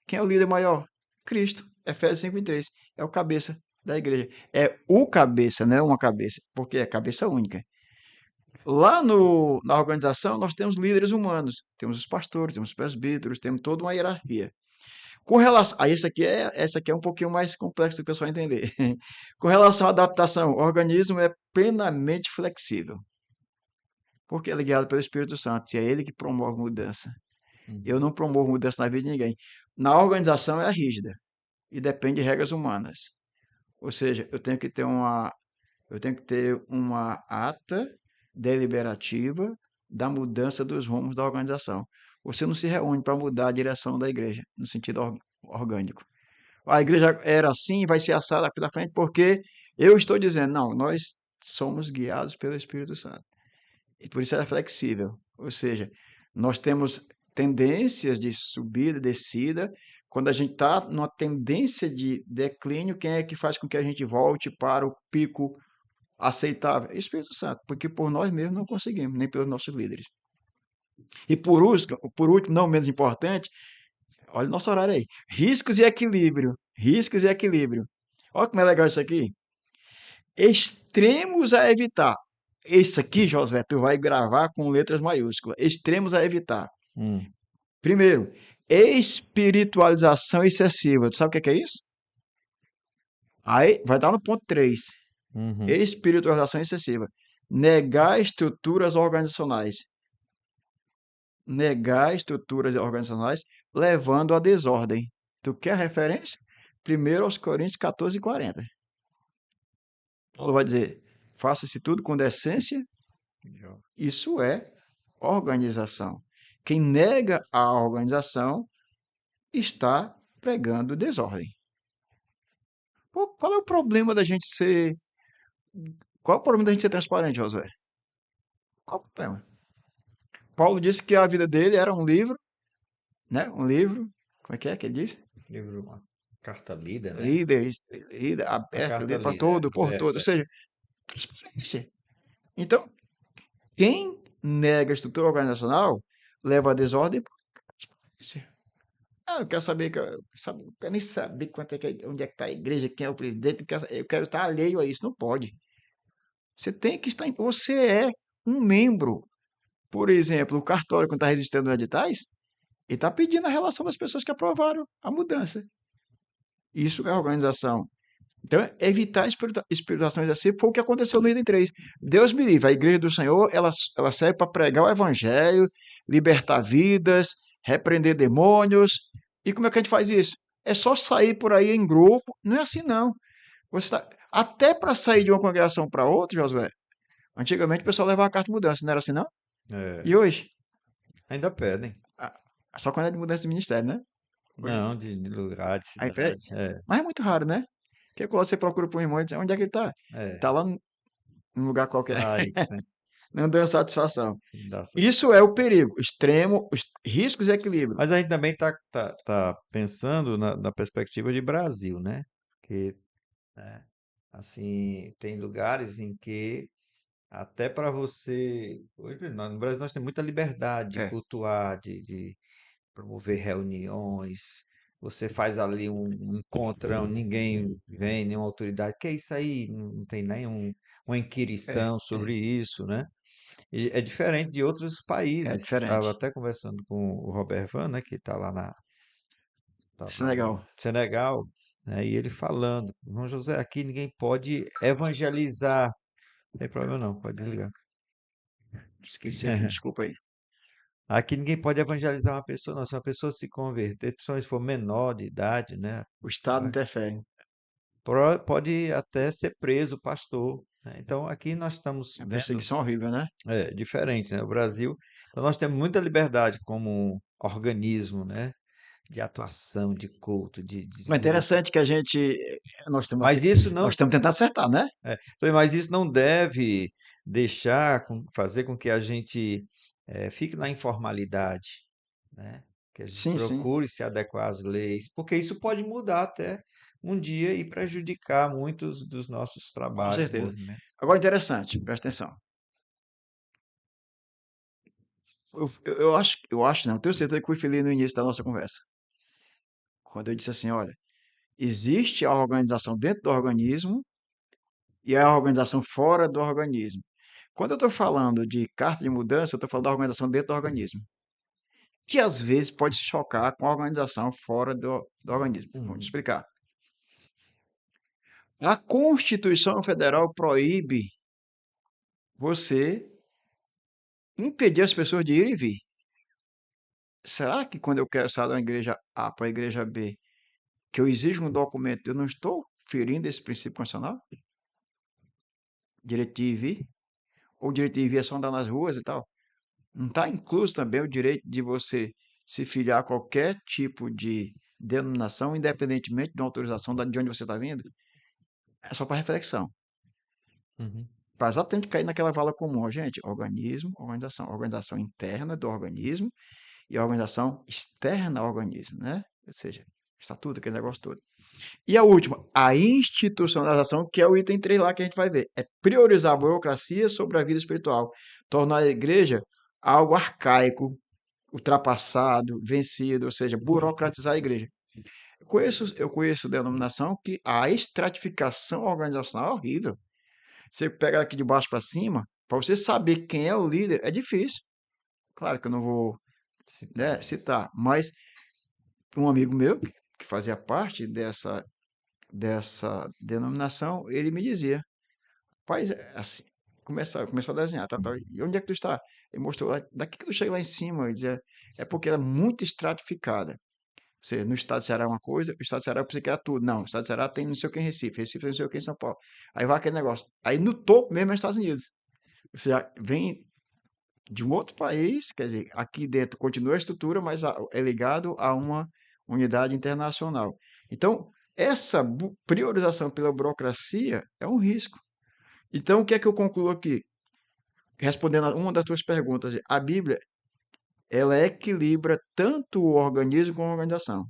quem é o líder maior? Cristo. Efésios 5:3. É o cabeça da igreja. É o cabeça, não é uma cabeça, porque é cabeça única. Lá na organização, nós temos líderes humanos. Temos os pastores, temos os presbíteros, temos toda uma hierarquia. Com relação, aí essa aqui é um pouquinho mais complexo do pessoal entender. Com relação à adaptação, o organismo é plenamente flexível, porque ele é guiado pelo Espírito Santo, e é ele que promove mudança. Eu Uhum. não promovo mudança na vida de ninguém. Na organização é rígida e depende de regras humanas. Ou seja, eu tenho que ter uma ata deliberativa da mudança dos rumos da organização. Você não se reúne para mudar a direção da igreja, no sentido orgânico. A igreja era assim, vai ser assada aqui da frente, porque eu estou dizendo, não, nós somos guiados pelo Espírito Santo. E por isso ela é flexível. Ou seja, nós temos tendências de subida e descida. Quando a gente está numa tendência de declínio, quem é que faz com que a gente volte para o pico aceitável? Espírito Santo, porque por nós mesmos não conseguimos, nem pelos nossos líderes. E por último, não menos importante, olha o nosso horário aí. Riscos e equilíbrio. Riscos e equilíbrio. Olha como é legal isso aqui. Extremos a evitar. Esse aqui, Josué, tu vai gravar com letras maiúsculas. Extremos a evitar. Hum. Primeiro, espiritualização excessiva. Tu sabe o que é isso? Aí vai dar no ponto 3. Uhum. Espiritualização excessiva. Negar estruturas organizacionais. Negar estruturas organizacionais levando à desordem. Tu quer referência? Primeiro aos Coríntios 14 e 40. Paulo vai dizer: faça-se tudo com decência. Isso é organização. Quem nega a organização está pregando desordem. Pô, qual é o problema da gente ser. Qual é o problema da gente ser transparente, Josué? Qual é o problema? Paulo disse que a vida dele era um livro, né? Um livro. Como é que ele disse? Livro, uma carta lida, né? Líder, líder A aberta, carta líder para lida, é, todo, por todo. aberta. Ou seja, transparência. Então, quem nega a estrutura organizacional leva a desordem por transparência. Ah, eu quero saber, não quero nem saber onde é que está a igreja, quem é o presidente, eu quero estar alheio a isso. Não pode. Você tem que estar. Você é um membro. Por exemplo, o cartório, quando está registrando os editais, ele está pedindo a relação das pessoas que aprovaram a mudança. Isso é organização. Então, evitar espiritualização excessiva foi o que aconteceu no item 3. Deus me livre, a igreja do Senhor, ela serve para pregar o evangelho, libertar vidas, repreender demônios. E como é que a gente faz isso? É só sair por aí em grupo. Não é assim, não. Até para sair de uma congregação para outra, Josué, antigamente o pessoal levava a carta de mudança, não era assim, não? É, E hoje? ainda pedem. Ah, só quando é de mudança de ministério, né? Hoje Não, de lugar, de aí pede. cidade. É, Mas é muito raro, né? Porque quando você procura por um irmão e diz, onde é que ele está? é. Está lá num lugar qualquer. Sai, né? Não deu satisfação. Sem dar Isso é satisfação. o perigo, extremo, os riscos e equilíbrio. Mas a gente também tá pensando na perspectiva de Brasil, né? Que, né, assim, tem lugares em que até para você. Hoje, no Brasil, nós temos muita liberdade de É, cultuar, de promover reuniões. Você faz ali um encontrão, ninguém vem, nenhuma autoridade. Que é isso aí? Não tem uma é, inquirição é, sobre isso, né? E é diferente de outros é países. Estava diferente. até conversando com o Robert Van, né, que está lá tá Isso é lá legal. no Senegal, né, e ele falando, João José, aqui ninguém pode evangelizar. Não tem problema não, pode desligar. Esqueci aqui, desculpa aí. Aqui ninguém pode evangelizar uma pessoa, não. Se uma pessoa se converter, principalmente se for menor de idade, né? O Estado interfere. Pode até ser preso o pastor, né? Então aqui nós estamos É uma vendo, perseguição horrível, né? diferente, né? O Brasil, então nós temos muita liberdade como organismo, né? De atuação, de culto, Mas é de você. interessante que a gente, nós estamos aqui, Mas isso nós não, estamos tentando acertar, né? mas isso não deve fazer com que a gente fique na informalidade, né? Que a gente Sim, sim, procure se adequar às leis, porque isso pode mudar até um dia e prejudicar muitos dos nossos com trabalhos, certeza. movimentos. Agora, interessante, presta atenção. Eu acho, não, tenho certeza que fui feliz no início da nossa conversa. Quando eu disse assim, olha, existe a organização dentro do organismo e a organização fora do organismo. Quando eu estou falando de carta de mudança, eu estou falando da organização dentro do organismo. que às vezes pode se chocar com a organização fora do organismo. Vou te Uhum. explicar. A Constituição Federal proíbe você impedir as pessoas de ir e vir. Será que quando eu quero sair da igreja A para a igreja B, que eu exijo um documento, eu não estou ferindo esse princípio constitucional? Direito de ir e vir? Ou direito de ir e vir é só andar nas ruas e tal? Não está incluso também o direito de você se filiar a qualquer tipo de denominação, independentemente de uma autorização de onde você está vindo? É só para reflexão. Uhum. Para exatamente cair naquela vala comum, ó, gente, organismo, organização. Organização interna do organismo e organização externa ao organismo, né? Ou seja, estatuto, aquele negócio todo. E a última, a institucionalização, que é o item 3 lá que a gente vai ver. É priorizar a burocracia sobre a vida espiritual. Tornar a igreja algo arcaico, ultrapassado, vencido, ou seja, burocratizar a igreja. Eu conheço denominação que a estratificação organizacional é horrível. Você pega aqui de baixo para cima, para você saber quem é o líder, é difícil. Claro que eu não vou, Citar né, nomes. citar, mas um amigo meu que fazia parte dessa denominação, ele me dizia, rapaz, assim, começou a desenhar, tá, tá, e onde é que tu está? Ele mostrou, daqui que tu chega lá em cima, ele dizia, é porque ela é muito estratificada. Ou seja, no estado de Ceará é uma coisa, o estado de Ceará eu pensei que era tudo. Não, o estado de Ceará tem não sei o que em Recife, Recife tem não sei o que em São Paulo. Aí vai aquele negócio. Aí no topo mesmo é os Estados Unidos. Ou seja, vem de um outro país, quer dizer, aqui dentro continua a estrutura, mas é ligado a uma unidade internacional. Então, essa priorização pela burocracia é um risco. Então, o que é que eu concluo aqui? Respondendo a uma das tuas perguntas, a Bíblia, ela equilibra tanto o organismo como a organização.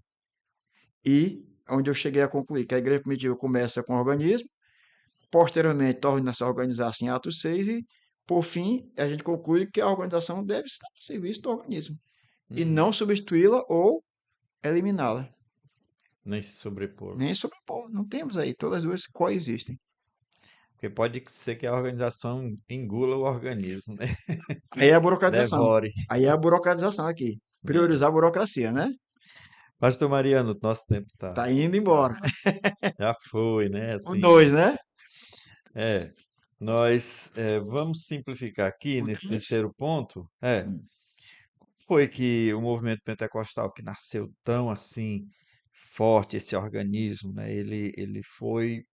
E onde eu cheguei a concluir que a igreja primitiva começa com o organismo, posteriormente torna-se a organizar-se em Atos 6 e, por fim, a gente conclui que a organização deve estar a serviço do organismo e Uhum. não substituí-la ou eliminá-la. Nem se sobrepor. Nem sobrepor. Não temos aí. Todas as duas coexistem. Porque pode ser que a organização engula o organismo, né? Aí é a burocratização. Devore. Aí é a burocratização aqui. É. Priorizar a burocracia, né? Pastor Mariano, nosso tempo Tá indo tá- embora. já foi, né? O Assim, 2, né? é. Nós vamos simplificar aqui O nesse 3. terceiro ponto. Foi que o movimento pentecostal que nasceu tão assim forte, esse organismo, né? Ele foi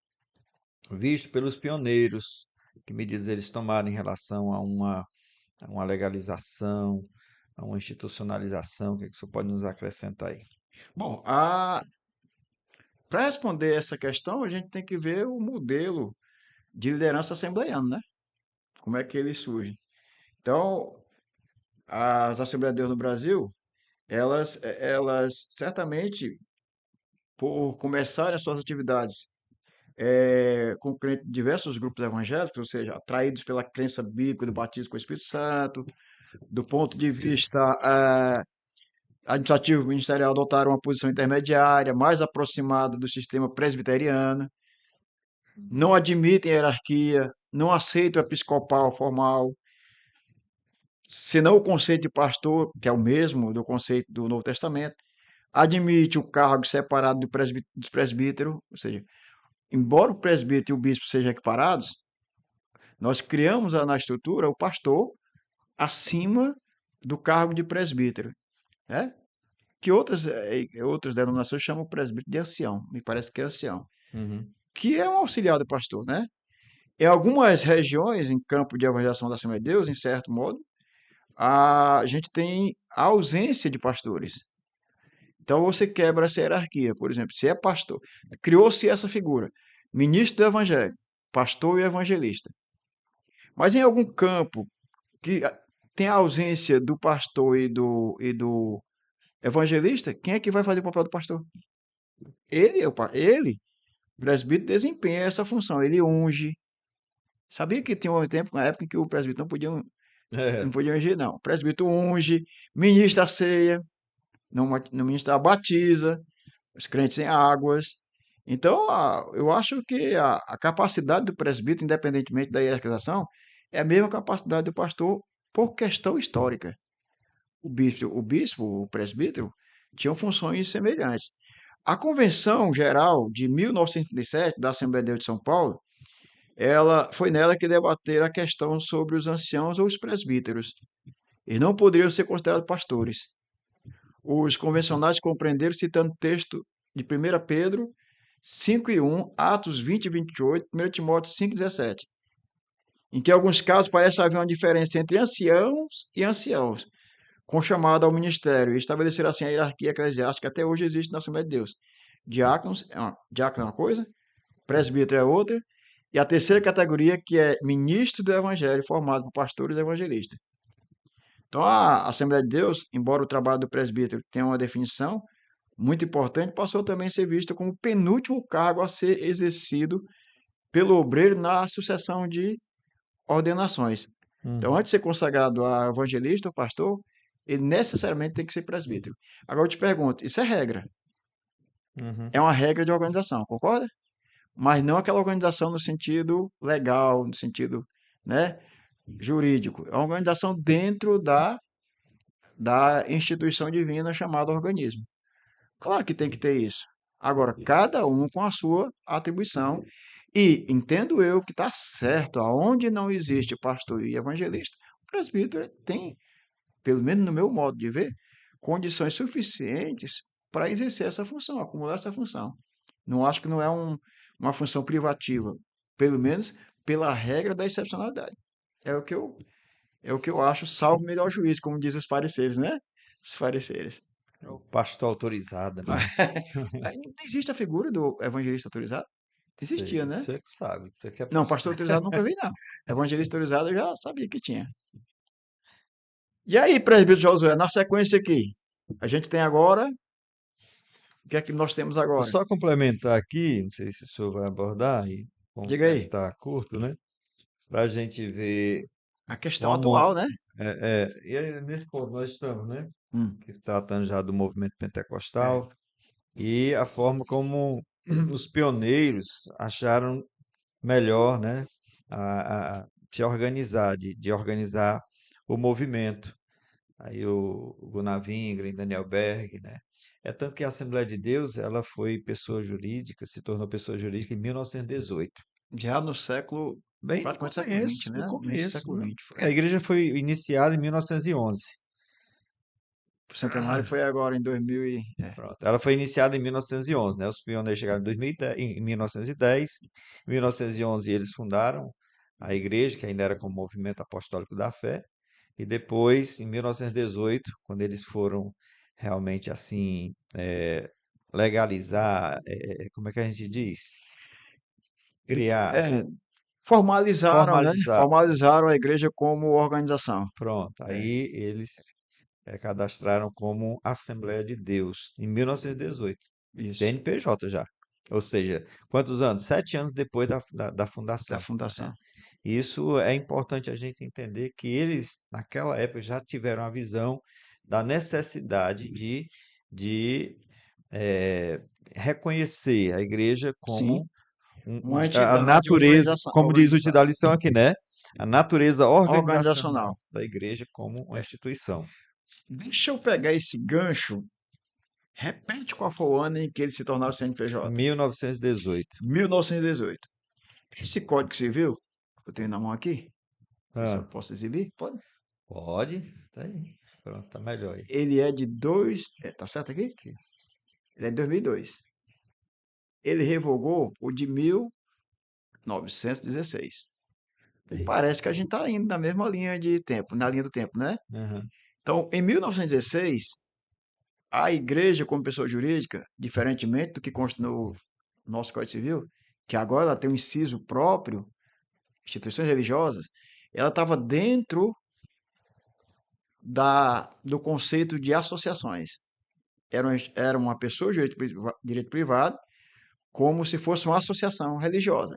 visto pelos pioneiros, que medidas eles tomaram em relação a uma legalização, a uma institucionalização. O que é que você pode nos acrescentar aí? Bom, para responder essa questão, a gente tem que ver o modelo de liderança assembleiano, né? Como é que ele surge. Então, as Assembleias de Deus no Brasil, elas certamente, por começarem as suas atividades com diversos grupos evangélicos, ou seja, atraídos pela crença bíblica do batismo com o Espírito Santo, do ponto de vista administrativo e ministerial, adotaram uma posição intermediária, mais aproximada do sistema presbiteriano, não admitem hierarquia, não aceitam o episcopal formal, senão o conceito de pastor, que é o mesmo do conceito do Novo Testamento, admite o cargo separado dos presbíteros, ou seja, embora o presbítero e o bispo sejam equiparados, nós criamos na estrutura o pastor acima do cargo de presbítero, né? Que outras denominações chamam o presbítero de ancião, me parece que é ancião, Uhum. que é um auxiliar do pastor, né? Em algumas regiões, em campo de evangelização da Assembleia de Deus, em certo modo, a gente tem a ausência de pastores. Então você quebra essa hierarquia. Por exemplo, se é pastor, criou-se essa figura, ministro do evangelho, pastor e evangelista. Mas em algum campo que tem a ausência do pastor e do evangelista, quem é que vai fazer o papel do pastor? Ele, o presbítero, desempenha essa função. Ele unge. Sabia que tinha um tempo, uma época em que o presbítero não É. podia ungir, não. O presbítero unge, ministra a ceia, não ministra, batiza os crentes em águas. Então, eu acho que a capacidade do presbítero, independentemente da hierarquização, é a mesma capacidade do pastor por questão histórica. o presbítero, tinham funções semelhantes. A Convenção Geral de 1937 da Assembleia de Deus de São Paulo, ela foi nela que debateram a questão sobre os anciãos ou os presbíteros. Eles não poderiam ser considerados pastores. Os convencionais compreenderam citando texto de 1 Pedro 5:1, Atos 20:28, 1 Timóteo 5:17, em que em alguns casos parece haver uma diferença entre anciãos e anciãos, com chamada ao ministério, e estabelecer assim a hierarquia eclesiástica que até hoje existe na Assembleia de Deus. Diácono é uma coisa, presbítero é outra, e a terceira categoria que é ministro do evangelho, formado por pastores e evangelistas. Então a Assembleia de Deus, embora o trabalho do presbítero tenha uma definição muito importante, passou também a ser visto como o penúltimo cargo a ser exercido pelo obreiro na sucessão de ordenações. Então, Uhum, antes de ser consagrado a evangelista ou pastor, ele necessariamente tem que ser presbítero. Agora eu te pergunto, isso é regra? uhum. É uma regra de organização, concorda? Mas não aquela organização no sentido legal, no sentido, né, jurídico. É uma organização dentro da instituição divina chamada organismo. Claro que tem que ter isso. Agora, cada um com a sua atribuição. E entendo eu que está certo, aonde não existe pastor e evangelista, o presbítero tem, pelo menos no meu modo de ver, condições suficientes para exercer essa função, acumular essa função. Não acho que não é uma função privativa, pelo menos pela regra da excepcionalidade. É o que eu, é o que eu acho, salvo o melhor juízo, como dizem os pareceres, né? Os pareceres. É o pastor autorizado, né? Ainda existe a figura do evangelista autorizado? Existia, Sei, né? você que sabe, você que é Não, pastor. pastor autorizado nunca vi, não. Evangelista autorizado eu já sabia que tinha. E aí, presbítero Josué, na sequência aqui, a gente tem agora, o que é que nós temos Vou agora? só complementar aqui, não sei se o senhor vai abordar, e como o Diga tempo aí, está curto, né? Para a gente ver a questão como. atual, né? E aí, nesse ponto nós estamos, né? Hum, Que tratando já do movimento é, pentecostal e a forma como os pioneiros acharam melhor, né? Se organizar, de organizar o movimento. Aí o Gunnar Wingren, Daniel Berg, né? É tanto que a Assembleia de Deus, ela foi pessoa jurídica, se tornou pessoa jurídica em 1918. já no século, Bem no praticamente século XX, começo, no né? No início do começo, século né? XX foi. A igreja foi iniciada em 1911. O centenário foi agora em 2000 Pronto. Ela foi iniciada em 1911, né? Os pioneiros chegaram em 2010, em 1910. Em 1911 eles fundaram a igreja, que ainda era como Movimento Apostólico da Fé. E depois, em 1918, quando eles foram realmente assim legalizar, como é que a gente diz? Criar, é, formalizaram, né? formalizar. Formalizaram a igreja como organização. Pronto. É, Aí eles cadastraram como Assembleia de Deus em 1918. isso, CNPJ já. Ou seja, quantos anos? 7 anos depois da da fundação, né? fundação. Isso é importante a gente entender que eles, naquela época, já tiveram a visão da necessidade de eh, reconhecer a igreja Sim, como uma a entidade, uma natureza, organização, como diz o da lição aqui, né? A natureza organizacional. organizacional da igreja como uma instituição. Deixa eu pegar esse gancho. Repete qual foi o ano em que eles se tornaram CNPJ. 1918. 1918. Esse Código Civil, eu tenho na mão aqui, não sei se eu Ah, posso exibir, pode. pode? Tá aí. Pronto, tá melhor aí. Ele é de dois, tá certo aqui? Ele é de 2002. Ele revogou o de 1916. Parece que a gente está indo na mesma linha de tempo, na linha do tempo, né? Aham. Então, em 1916, a igreja como pessoa jurídica, diferentemente do que consta no nosso Código Civil, que agora ela tem um inciso próprio, instituições religiosas, ela estava dentro do conceito de associações. Era uma pessoa de direito privado, como se fosse uma associação religiosa.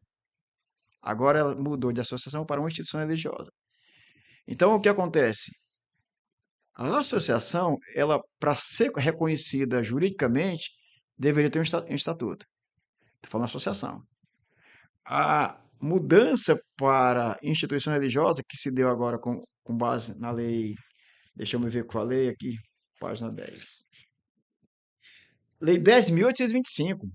Agora ela mudou de associação para uma instituição religiosa. Então, o que acontece? A associação, ela, para ser reconhecida juridicamente, deveria ter um estatuto. Estou falando associação. A mudança para instituição religiosa, que se deu agora com base na lei Deixa eu me ver qual lei aqui. Página 10. Lei 10.825,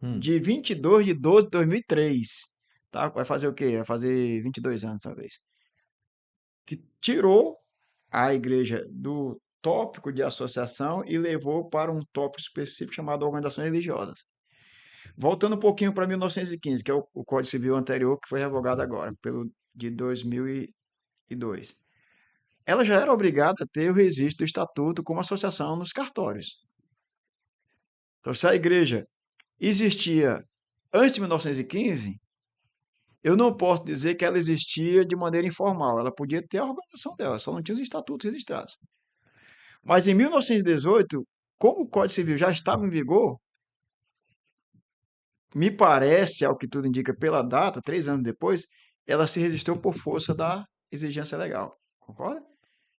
Hum, de 22/12/2003. Tá? Vai fazer o quê? Vai fazer 22 anos, talvez. Que tirou a igreja do tópico de associação e levou para um tópico específico chamado organizações religiosas. Voltando um pouquinho para 1915, que é o Código Civil anterior, que foi revogado agora, pelo de 2002. Ela já era obrigada a ter o registro do estatuto como associação nos cartórios. Então, se a igreja existia antes de 1915, eu não posso dizer que ela existia de maneira informal. Ela podia ter a organização dela, só não tinha os estatutos registrados. Mas em 1918, como o Código Civil já estava em vigor, me parece, ao que tudo indica pela data, 3 anos depois, ela se registrou por força da exigência legal. Concorda?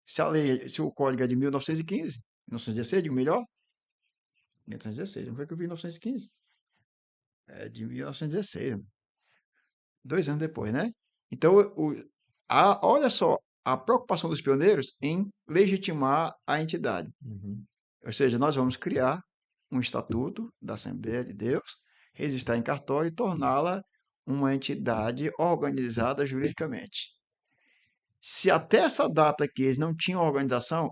Se a lei, se o código é de 1915, 1916, digo melhor, 1916, não foi que eu vi em 1915? É de 1916, 2 anos depois, né? Então, olha só, a preocupação dos pioneiros em legitimar a entidade. uhum. Ou seja, nós vamos criar um estatuto da Assembleia de Deus, registrar em cartório e torná-la uma entidade organizada juridicamente. Se até essa data aqui eles não tinham organização,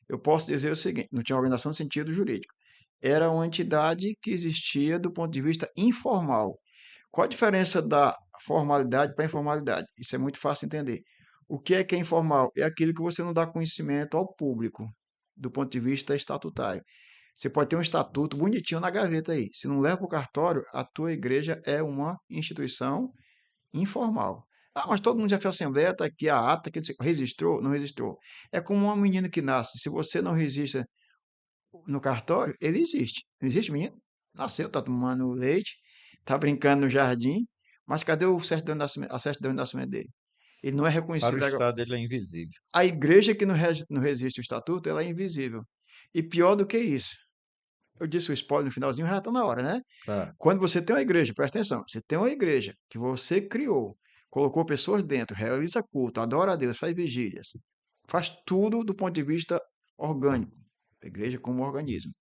eu posso dizer o seguinte: não tinha organização no sentido jurídico. Era uma entidade que existia do ponto de vista informal. Qual a diferença da formalidade para a informalidade? Isso é muito fácil de entender. O que é informal? É aquilo que você não dá conhecimento ao público, do ponto de vista estatutário. Você pode ter um estatuto bonitinho na gaveta aí. Se não leva para o cartório, a tua igreja é uma instituição informal. Ah, mas todo mundo já fez assembleia, está aqui a ata, que registrou, não registrou. É como um menino que nasce. Se você não registra no cartório, ele existe. Não existe menino? Nasceu, está tomando leite, está brincando no jardim, mas cadê o certidão de nascimento, a certidão de nascimento dele? Ele não é Para o reconhecido. Estado ele é invisível. A igreja que não resiste o estatuto, ela é invisível. E pior do que isso, eu disse o spoiler no finalzinho, já está na hora, né? Tá. Quando você tem uma igreja, presta atenção, você tem uma igreja que você criou, colocou pessoas dentro, realiza culto, adora a Deus, faz vigílias, faz tudo do ponto de vista orgânico, a igreja como organismo,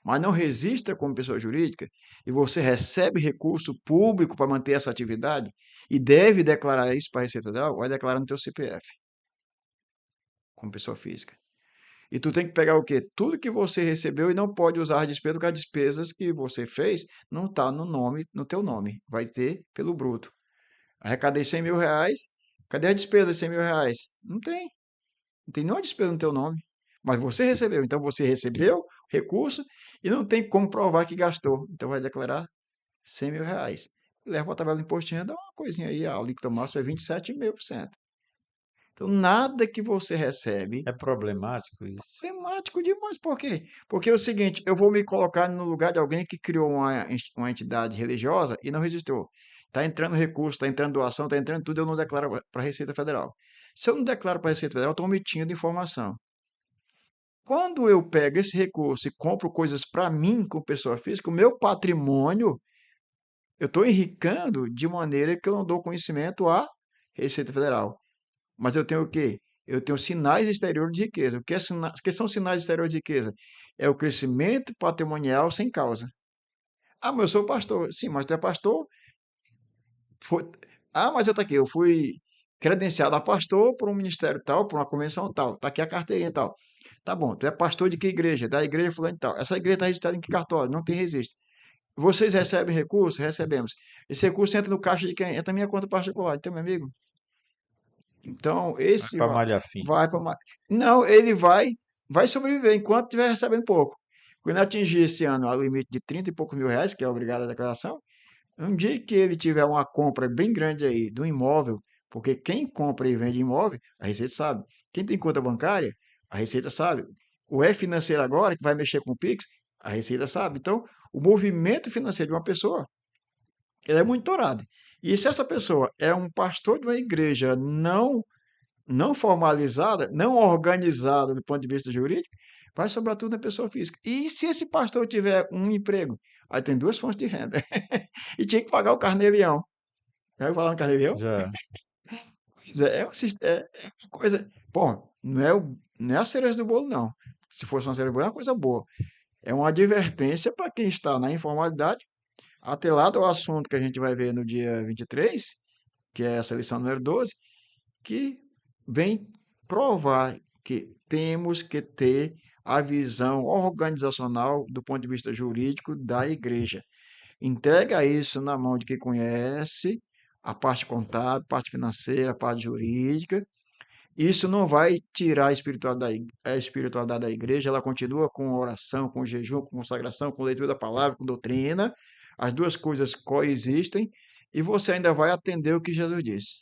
mas não registra como pessoa jurídica, e você recebe recurso público para manter essa atividade, e deve declarar isso para a Receita Federal, vai declarar no teu CPF, como pessoa física. E tu tem que pegar o quê? Tudo que você recebeu e não pode usar a despesa, porque as despesas que você fez não está no nome, no teu nome. Vai ter pelo bruto. Arrecadei 100 mil reais. Cadê a despesa de 100 mil reais? Não tem. Não tem nenhuma despesa no teu nome. Mas você recebeu. Então você recebeu recurso e não tem como provar que gastou. Então vai declarar 100 mil reais. Leva para a tabela de imposto de renda, uma coisinha aí, a alíquota máxima é 27,5%. Então nada que você recebe É problemático isso? temático demais. Por quê? Porque é o seguinte, eu vou me colocar no lugar de alguém que criou uma entidade religiosa e não registrou. Está entrando recurso, está entrando doação, está entrando tudo, eu não declaro para a Receita Federal. Se eu não declaro para a Receita Federal, eu estou omitindo informação. Quando eu pego esse recurso e compro coisas para mim, como pessoa física, o meu patrimônio, eu estou enricando de maneira que eu não dou conhecimento à Receita Federal. Mas eu tenho o quê? Eu tenho sinais exteriores de riqueza. O que são sinais exteriores de riqueza? É o crescimento patrimonial sem causa. Ah, mas eu sou pastor. Sim, mas tu é pastor? Foi... Ah, mas eu tô aqui. Eu fui credenciado a pastor por um ministério tal, por uma convenção tal. Tá aqui a carteirinha tal. Tá bom, tu é pastor de que igreja? Da igreja fulano e tal. Essa igreja está registrada em que cartório? Não tem registro. Vocês recebem recurso? Recebemos. Esse recurso entra no caixa de quem? Entra na minha conta particular. Então, meu amigo, então, Vai esse para malha fina. vai para mais. Não, ele vai sobreviver enquanto estiver recebendo pouco. Quando atingir esse ano o limite de 30 e poucos mil reais, que é obrigado a declaração, um dia que ele tiver uma compra bem grande aí do imóvel, porque quem compra e vende imóvel, a Receita sabe. Quem tem conta bancária, a Receita sabe. O financeiro agora, que vai mexer com o Pix, a Receita sabe. Então, o movimento financeiro de uma pessoa, ele é monitorado. E se essa pessoa é um pastor de uma igreja não formalizada, não organizada do ponto de vista jurídico, vai sobrar tudo na pessoa física. E se esse pastor tiver um emprego? Aí tem duas fontes de renda. E tinha que pagar o carnê-leão. Já ouviu falar no carnê-leão? Já. Pois é, é uma coisa. Bom, não é a cereja do bolo, não. Se fosse uma cereja do bolo, é uma coisa boa. É uma advertência para quem está na informalidade, atrelado ao assunto que a gente vai ver no dia 23, que é essa lição número 12, que vem provar que temos que ter a visão organizacional do ponto de vista jurídico da igreja. Entrega isso na mão de quem conhece a parte contábil, parte financeira, a parte jurídica. Isso não vai tirar a espiritualidade da igreja, ela continua com oração, com jejum, com consagração, com leitura da palavra, com doutrina. As duas coisas coexistem e você ainda vai atender o que Jesus disse.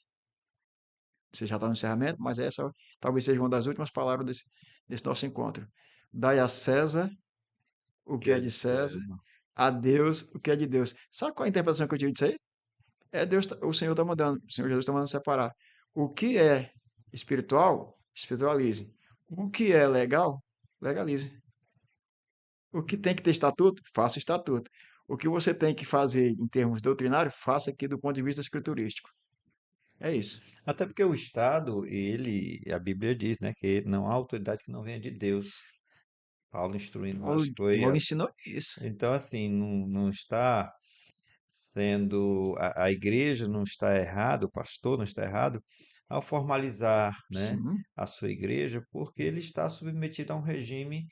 Você já está no encerramento, mas essa talvez seja uma das últimas palavras desse nosso encontro. Dai a César o Que que é é de de César, César. a Deus o que é de Deus. Sabe qual é a interpretação que eu tive disso aí? É Deus, o Senhor está mandando, o Senhor Jesus está mandando separar. O que é espiritual, espiritualize. O que é legal, legalize. O que tem que ter estatuto, faça o estatuto. O que você tem que fazer em termos doutrinários, faça aqui do ponto de vista escriturístico. É isso. Até porque o Estado, a Bíblia diz, né, que não há autoridade que não venha de Deus. Paulo instruindo, Paulo, acho que foi. Paulo ensinou isso. Então, assim, não está sendo. A igreja não está errado, o pastor não está errado ao formalizar, né, Sim, a sua igreja, porque ele está submetido a um regime,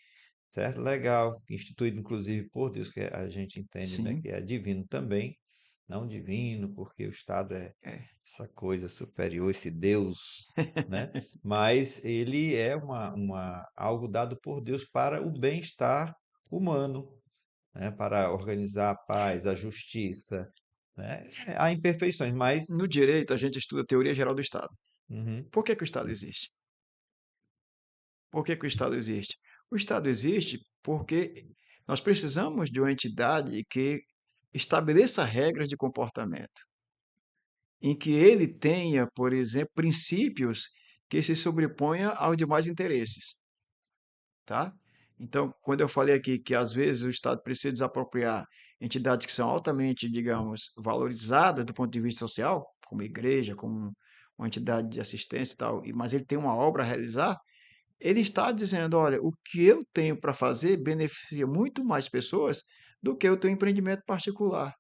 certo? Legal, instituído inclusive por Deus, que a gente entende, né, sim. que é divino também, não divino, porque o Estado é É. essa coisa superior, esse Deus, né? Mas ele é algo dado por Deus para o bem-estar humano, né? Para organizar a paz, a justiça, né? Há imperfeições, mas No direito, a gente estuda a teoria geral do Estado. uhum, Por que que o Estado existe? Por que que o Estado existe? O Estado existe porque nós precisamos de uma entidade que estabeleça regras de comportamento, em que ele tenha, por exemplo, princípios que se sobreponham aos demais interesses, tá? Então, quando eu falei aqui que às vezes o Estado precisa desapropriar entidades que são altamente, digamos, valorizadas do ponto de vista social, como igreja, como uma entidade de assistência e tal, mas ele tem uma obra a realizar, ele está dizendo: olha, o que eu tenho para fazer beneficia muito mais pessoas do que o teu empreendimento particular.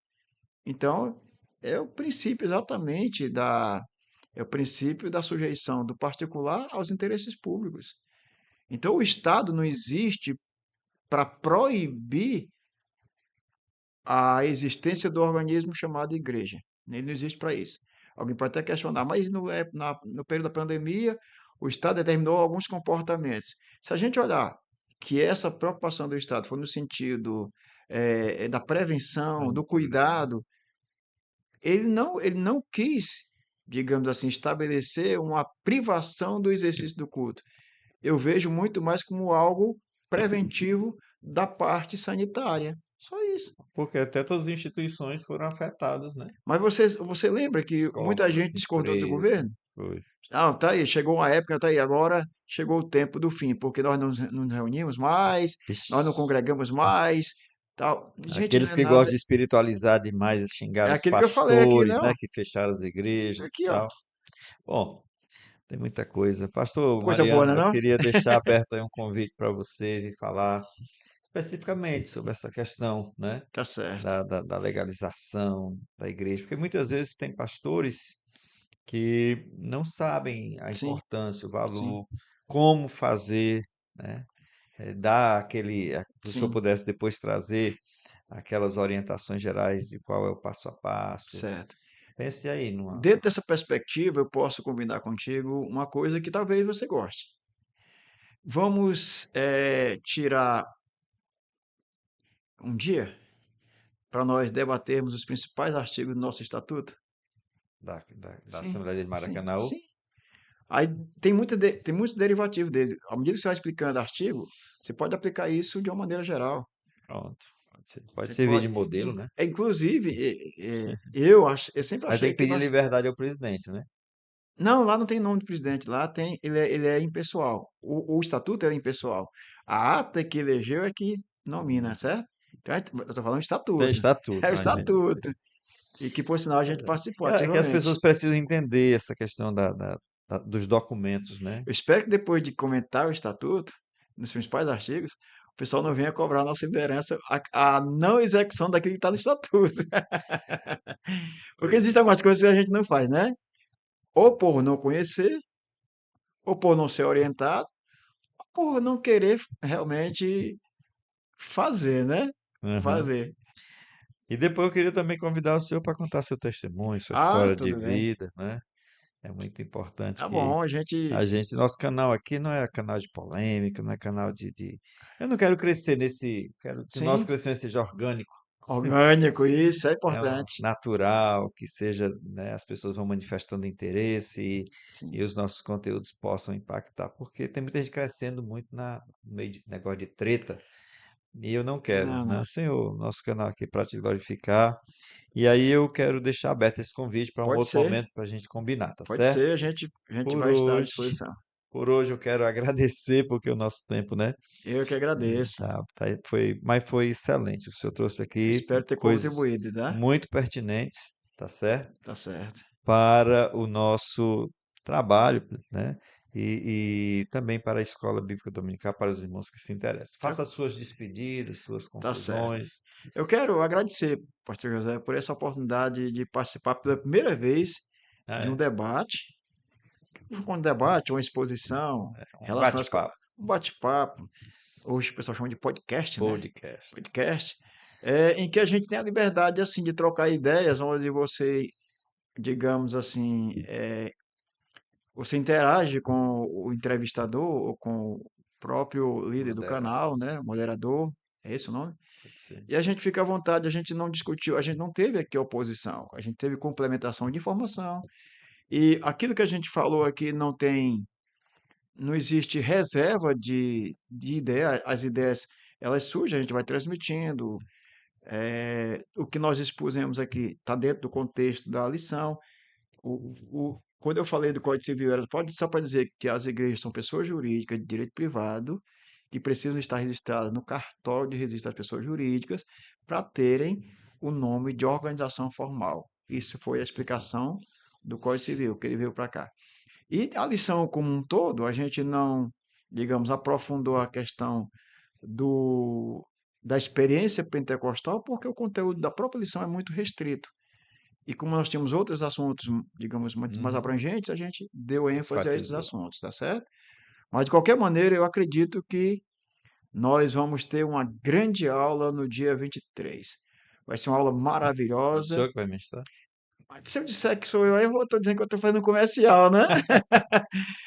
Então, é o princípio exatamente é o princípio da sujeição do particular aos interesses públicos. Então, o Estado não existe para proibir a existência do organismo chamado igreja. Ele não existe para isso. Alguém pode até questionar, mas no período da pandemia, o Estado determinou alguns comportamentos. Se a gente olhar que essa preocupação do Estado foi no sentido da prevenção, do tranquilo. cuidado, ele não quis, digamos assim, estabelecer uma privação do exercício do culto. Eu vejo muito mais como algo preventivo da parte sanitária. Só isso. Porque até todas as instituições foram afetadas, né? Mas você lembra que muita Escolas, gente discordou do empresas, governo? foi. Ah, tá aí, chegou uma época, tá aí, agora chegou o tempo do fim, porque nós não nos reunimos mais, nós não Ixi, congregamos mais, tal. Gente, não aqueles é que nada. gostam de espiritualizar demais É xingaram os aquilo que eu falei aqui, pastores, né? não. Que fecharam as igrejas e Aqui, ó. tal. Bom, tem muita coisa. Pastor Coisa boa, Mariano, não é eu não? queria deixar aberto aí um convite para você vir falar especificamente sobre essa questão, né? Tá certo. Da legalização da igreja, porque muitas vezes tem pastores que não sabem a Sim, importância, o sim, valor, como fazer, né? Dar aquele, se o senhor sim, pudesse depois trazer aquelas orientações gerais de qual é o passo a passo. certo. Pense aí numa. Dentro dessa perspectiva, eu posso combinar contigo uma coisa que talvez você goste. Vamos tirar um dia para nós debatermos os principais artigos do nosso estatuto? Da Sim, Assembleia de sim, Maracanã. sim. Aí tem muitos derivativos dele. À medida que você vai explicando artigo, você pode aplicar isso de uma maneira geral. Pronto. Pode Você servir de pode. modelo, né? Inclusive, eu sempre Mas tem achei que que pedir nós. liberdade ao presidente, né? Não, lá não tem nome do presidente, lá tem, ele é impessoal. O estatuto é impessoal. A ata que elegeu é que nomina, Hum. certo? Então, eu estou falando de Tem estatuto. É estatuto, o mas, gente, estatuto. E que, por sinal, a gente participou que as ativamente. pessoas precisam entender essa questão dos documentos, né? Eu espero que depois de comentar o estatuto, nos principais artigos, o pessoal não venha cobrar a nossa liderança a não execução daquilo que está no estatuto. Porque Pois existem algumas coisas que a gente não faz, né? Ou por não conhecer, ou por não ser orientado, ou por não querer realmente fazer, né? é. Aham. Fazer. E depois eu queria também convidar o senhor para contar seu testemunho, sua Ah, história de tudo bem. vida, né? É muito importante Tá que bom, a gente. a gente, nosso canal aqui não é canal de polêmica, não é canal Eu não quero crescer quero que o nosso Sim, crescimento seja orgânico, orgânico, isso é né? importante. Natural, que seja, né, as pessoas vão manifestando interesse e Sim. os nossos conteúdos possam impactar, porque tem muita gente crescendo muito no meio de negócio de treta, e eu não quero, Não, né? não. O Senhor, nosso canal aqui para te glorificar. E aí eu quero deixar aberto esse convite para um Pode outro ser, momento para a gente combinar, tá pode certo? ser, a gente Por vai estar à hoje, disposição. por hoje eu quero agradecer porque o nosso tempo, né? Eu que agradeço. Mas foi excelente. O senhor trouxe aqui Espero ter coisas contribuído, tá? muito pertinentes, tá certo? Tá certo. Para o nosso trabalho, né? E também para a Escola Bíblica Dominical, para os irmãos que se interessam. Tá, Faça as suas despedidas, suas tá certo. conclusões. Eu quero agradecer, Pastor José, por essa oportunidade de participar pela primeira vez Ah, de um é? debate, um debate, uma exposição Um relacionada com bate-papo, um bate-papo. Hoje o pessoal chama de podcast, né? podcast. Podcast, em que a gente tem a liberdade assim de trocar ideias, onde você, digamos assim, você interage com o entrevistador ou com o próprio líder do Moderado, canal, né? Moderador, é esse o nome? pode ser. E a gente fica à vontade, a gente não discutiu, a gente não teve aqui oposição, a gente teve complementação de informação. E aquilo que a gente falou aqui não existe reserva de ideia, as ideias elas surgem, a gente vai transmitindo. O que nós expusemos aqui está dentro do contexto da lição. Quando eu falei do Código Civil, era só para dizer que as igrejas são pessoas jurídicas de direito privado que precisam estar registradas no cartório de registro das pessoas jurídicas para terem o nome de organização formal. Isso foi a explicação do Código Civil, que ele veio para cá. E a lição como um todo, a gente não, digamos, aprofundou a questão do, da experiência pentecostal, porque o conteúdo da própria lição é muito restrito. E como nós temos outros assuntos, digamos, mais Uhum. abrangentes, a gente deu ênfase a esses Enfatizou. assuntos, tá certo? Mas, de qualquer maneira, eu acredito que nós vamos ter uma grande aula no dia 23. Vai ser uma aula É o maravilhosa. senhor que vai ministrar? Mas se eu disser que sou eu, aí eu estou dizendo que eu estou fazendo comercial, né?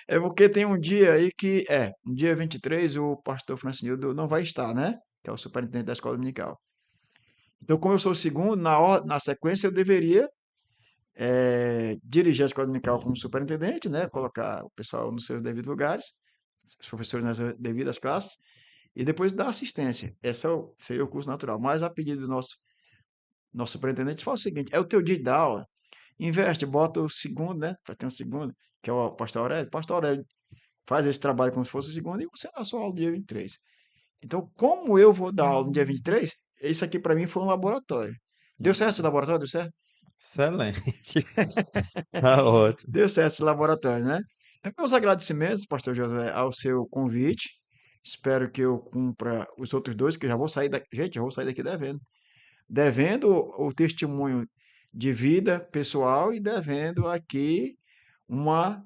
É porque tem um dia aí que no dia 23, o pastor Francinildo não vai estar, né? Que é o superintendente da escola dominical. Então, como eu sou o segundo, na sequência eu deveria dirigir a escola dominical como superintendente, né? Colocar o pessoal nos seus devidos lugares, os professores nas devidas classes, e depois dar assistência. Seria o curso natural. Mas a pedido do nosso superintendente, fala o seguinte: é o teu dia de dar aula. Investe, bota o segundo, né? Para ter um segundo, que é o pastor Aurélio. O pastor Aurélio faz esse trabalho como se fosse o segundo, e você dá a sua aula no dia 23. Então, como eu vou dar aula no dia 23, isso aqui para mim foi um laboratório. Deu certo esse Uhum. laboratório? Deu certo? Excelente. Tá ótimo. Deu certo esse laboratório, né? Então, meus agradecimentos, pastor Josué, ao seu convite. Espero que eu cumpra os outros dois, que eu já vou sair daqui. Gente, eu vou sair daqui devendo. Devendo o testemunho de vida pessoal e devendo aqui uma.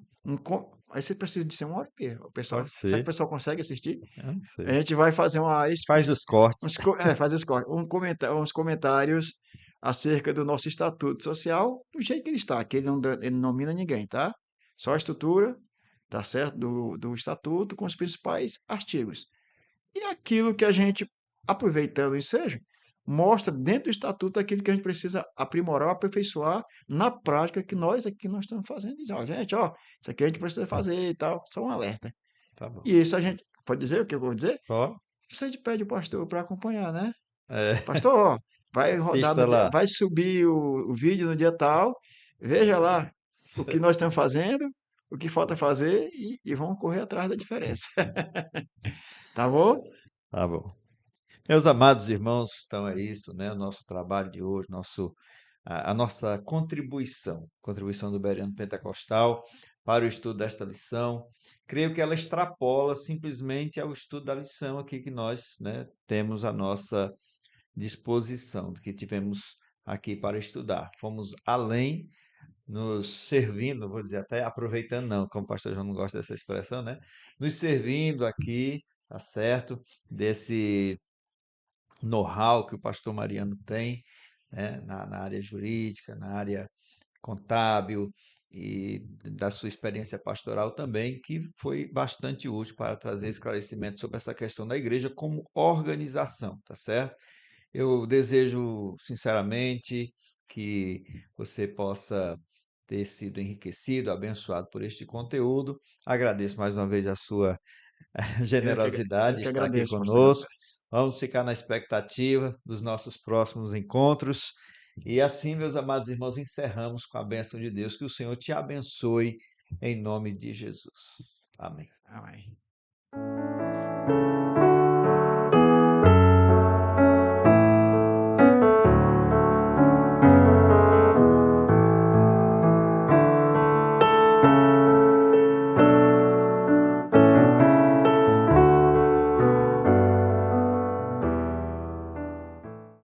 Aí você precisa de ser uma hora e meia. Pode Será que o ser. pessoal consegue assistir? Eu não A sei. gente vai fazer Faz os cortes. fazer uns comentários acerca do nosso estatuto social, do jeito que ele está, que ele não nomina ninguém, tá? Só a estrutura, tá certo? Do estatuto com os principais artigos. E aquilo que a gente, aproveitando o ensejo, mostra dentro do estatuto aquilo que a gente precisa aprimorar, aperfeiçoar na prática que nós estamos fazendo. Diz, ó, gente, ó, isso aqui a gente precisa fazer e tal, só um alerta. Tá bom. E isso a gente pode dizer o que eu vou dizer? Ó, Você pede o pastor para acompanhar, né? é, Pastor, ó, vai rodar assista lá. vai subir o vídeo no dia tal, veja lá o que nós estamos fazendo, o que falta fazer e vamos correr atrás da diferença. Tá bom? Tá bom. Meus amados irmãos, então é isso, né? O nosso trabalho de hoje, a nossa contribuição do Bereano Pentecostal para o estudo desta lição. Creio que ela extrapola simplesmente ao estudo da lição aqui que nós, né, temos à nossa disposição, do que tivemos aqui para estudar. Fomos além, nos servindo, vou dizer até aproveitando, não, como o pastor João não gosta dessa expressão, né? Nos servindo aqui, tá certo? Desse know-how que o pastor Mariano tem, né? Na área jurídica, na área contábil e da sua experiência pastoral também, que foi bastante útil para trazer esclarecimento sobre essa questão da igreja como organização, tá certo? Eu desejo, sinceramente, que você possa ter sido enriquecido, abençoado por este conteúdo. Agradeço mais uma vez a sua Eu generosidade de que estar aqui agradeço, pastor José. conosco. Vamos ficar na expectativa dos nossos próximos encontros. E assim, meus amados irmãos, encerramos com a bênção de Deus. Que o Senhor te abençoe em nome de Jesus. Amém. Amém.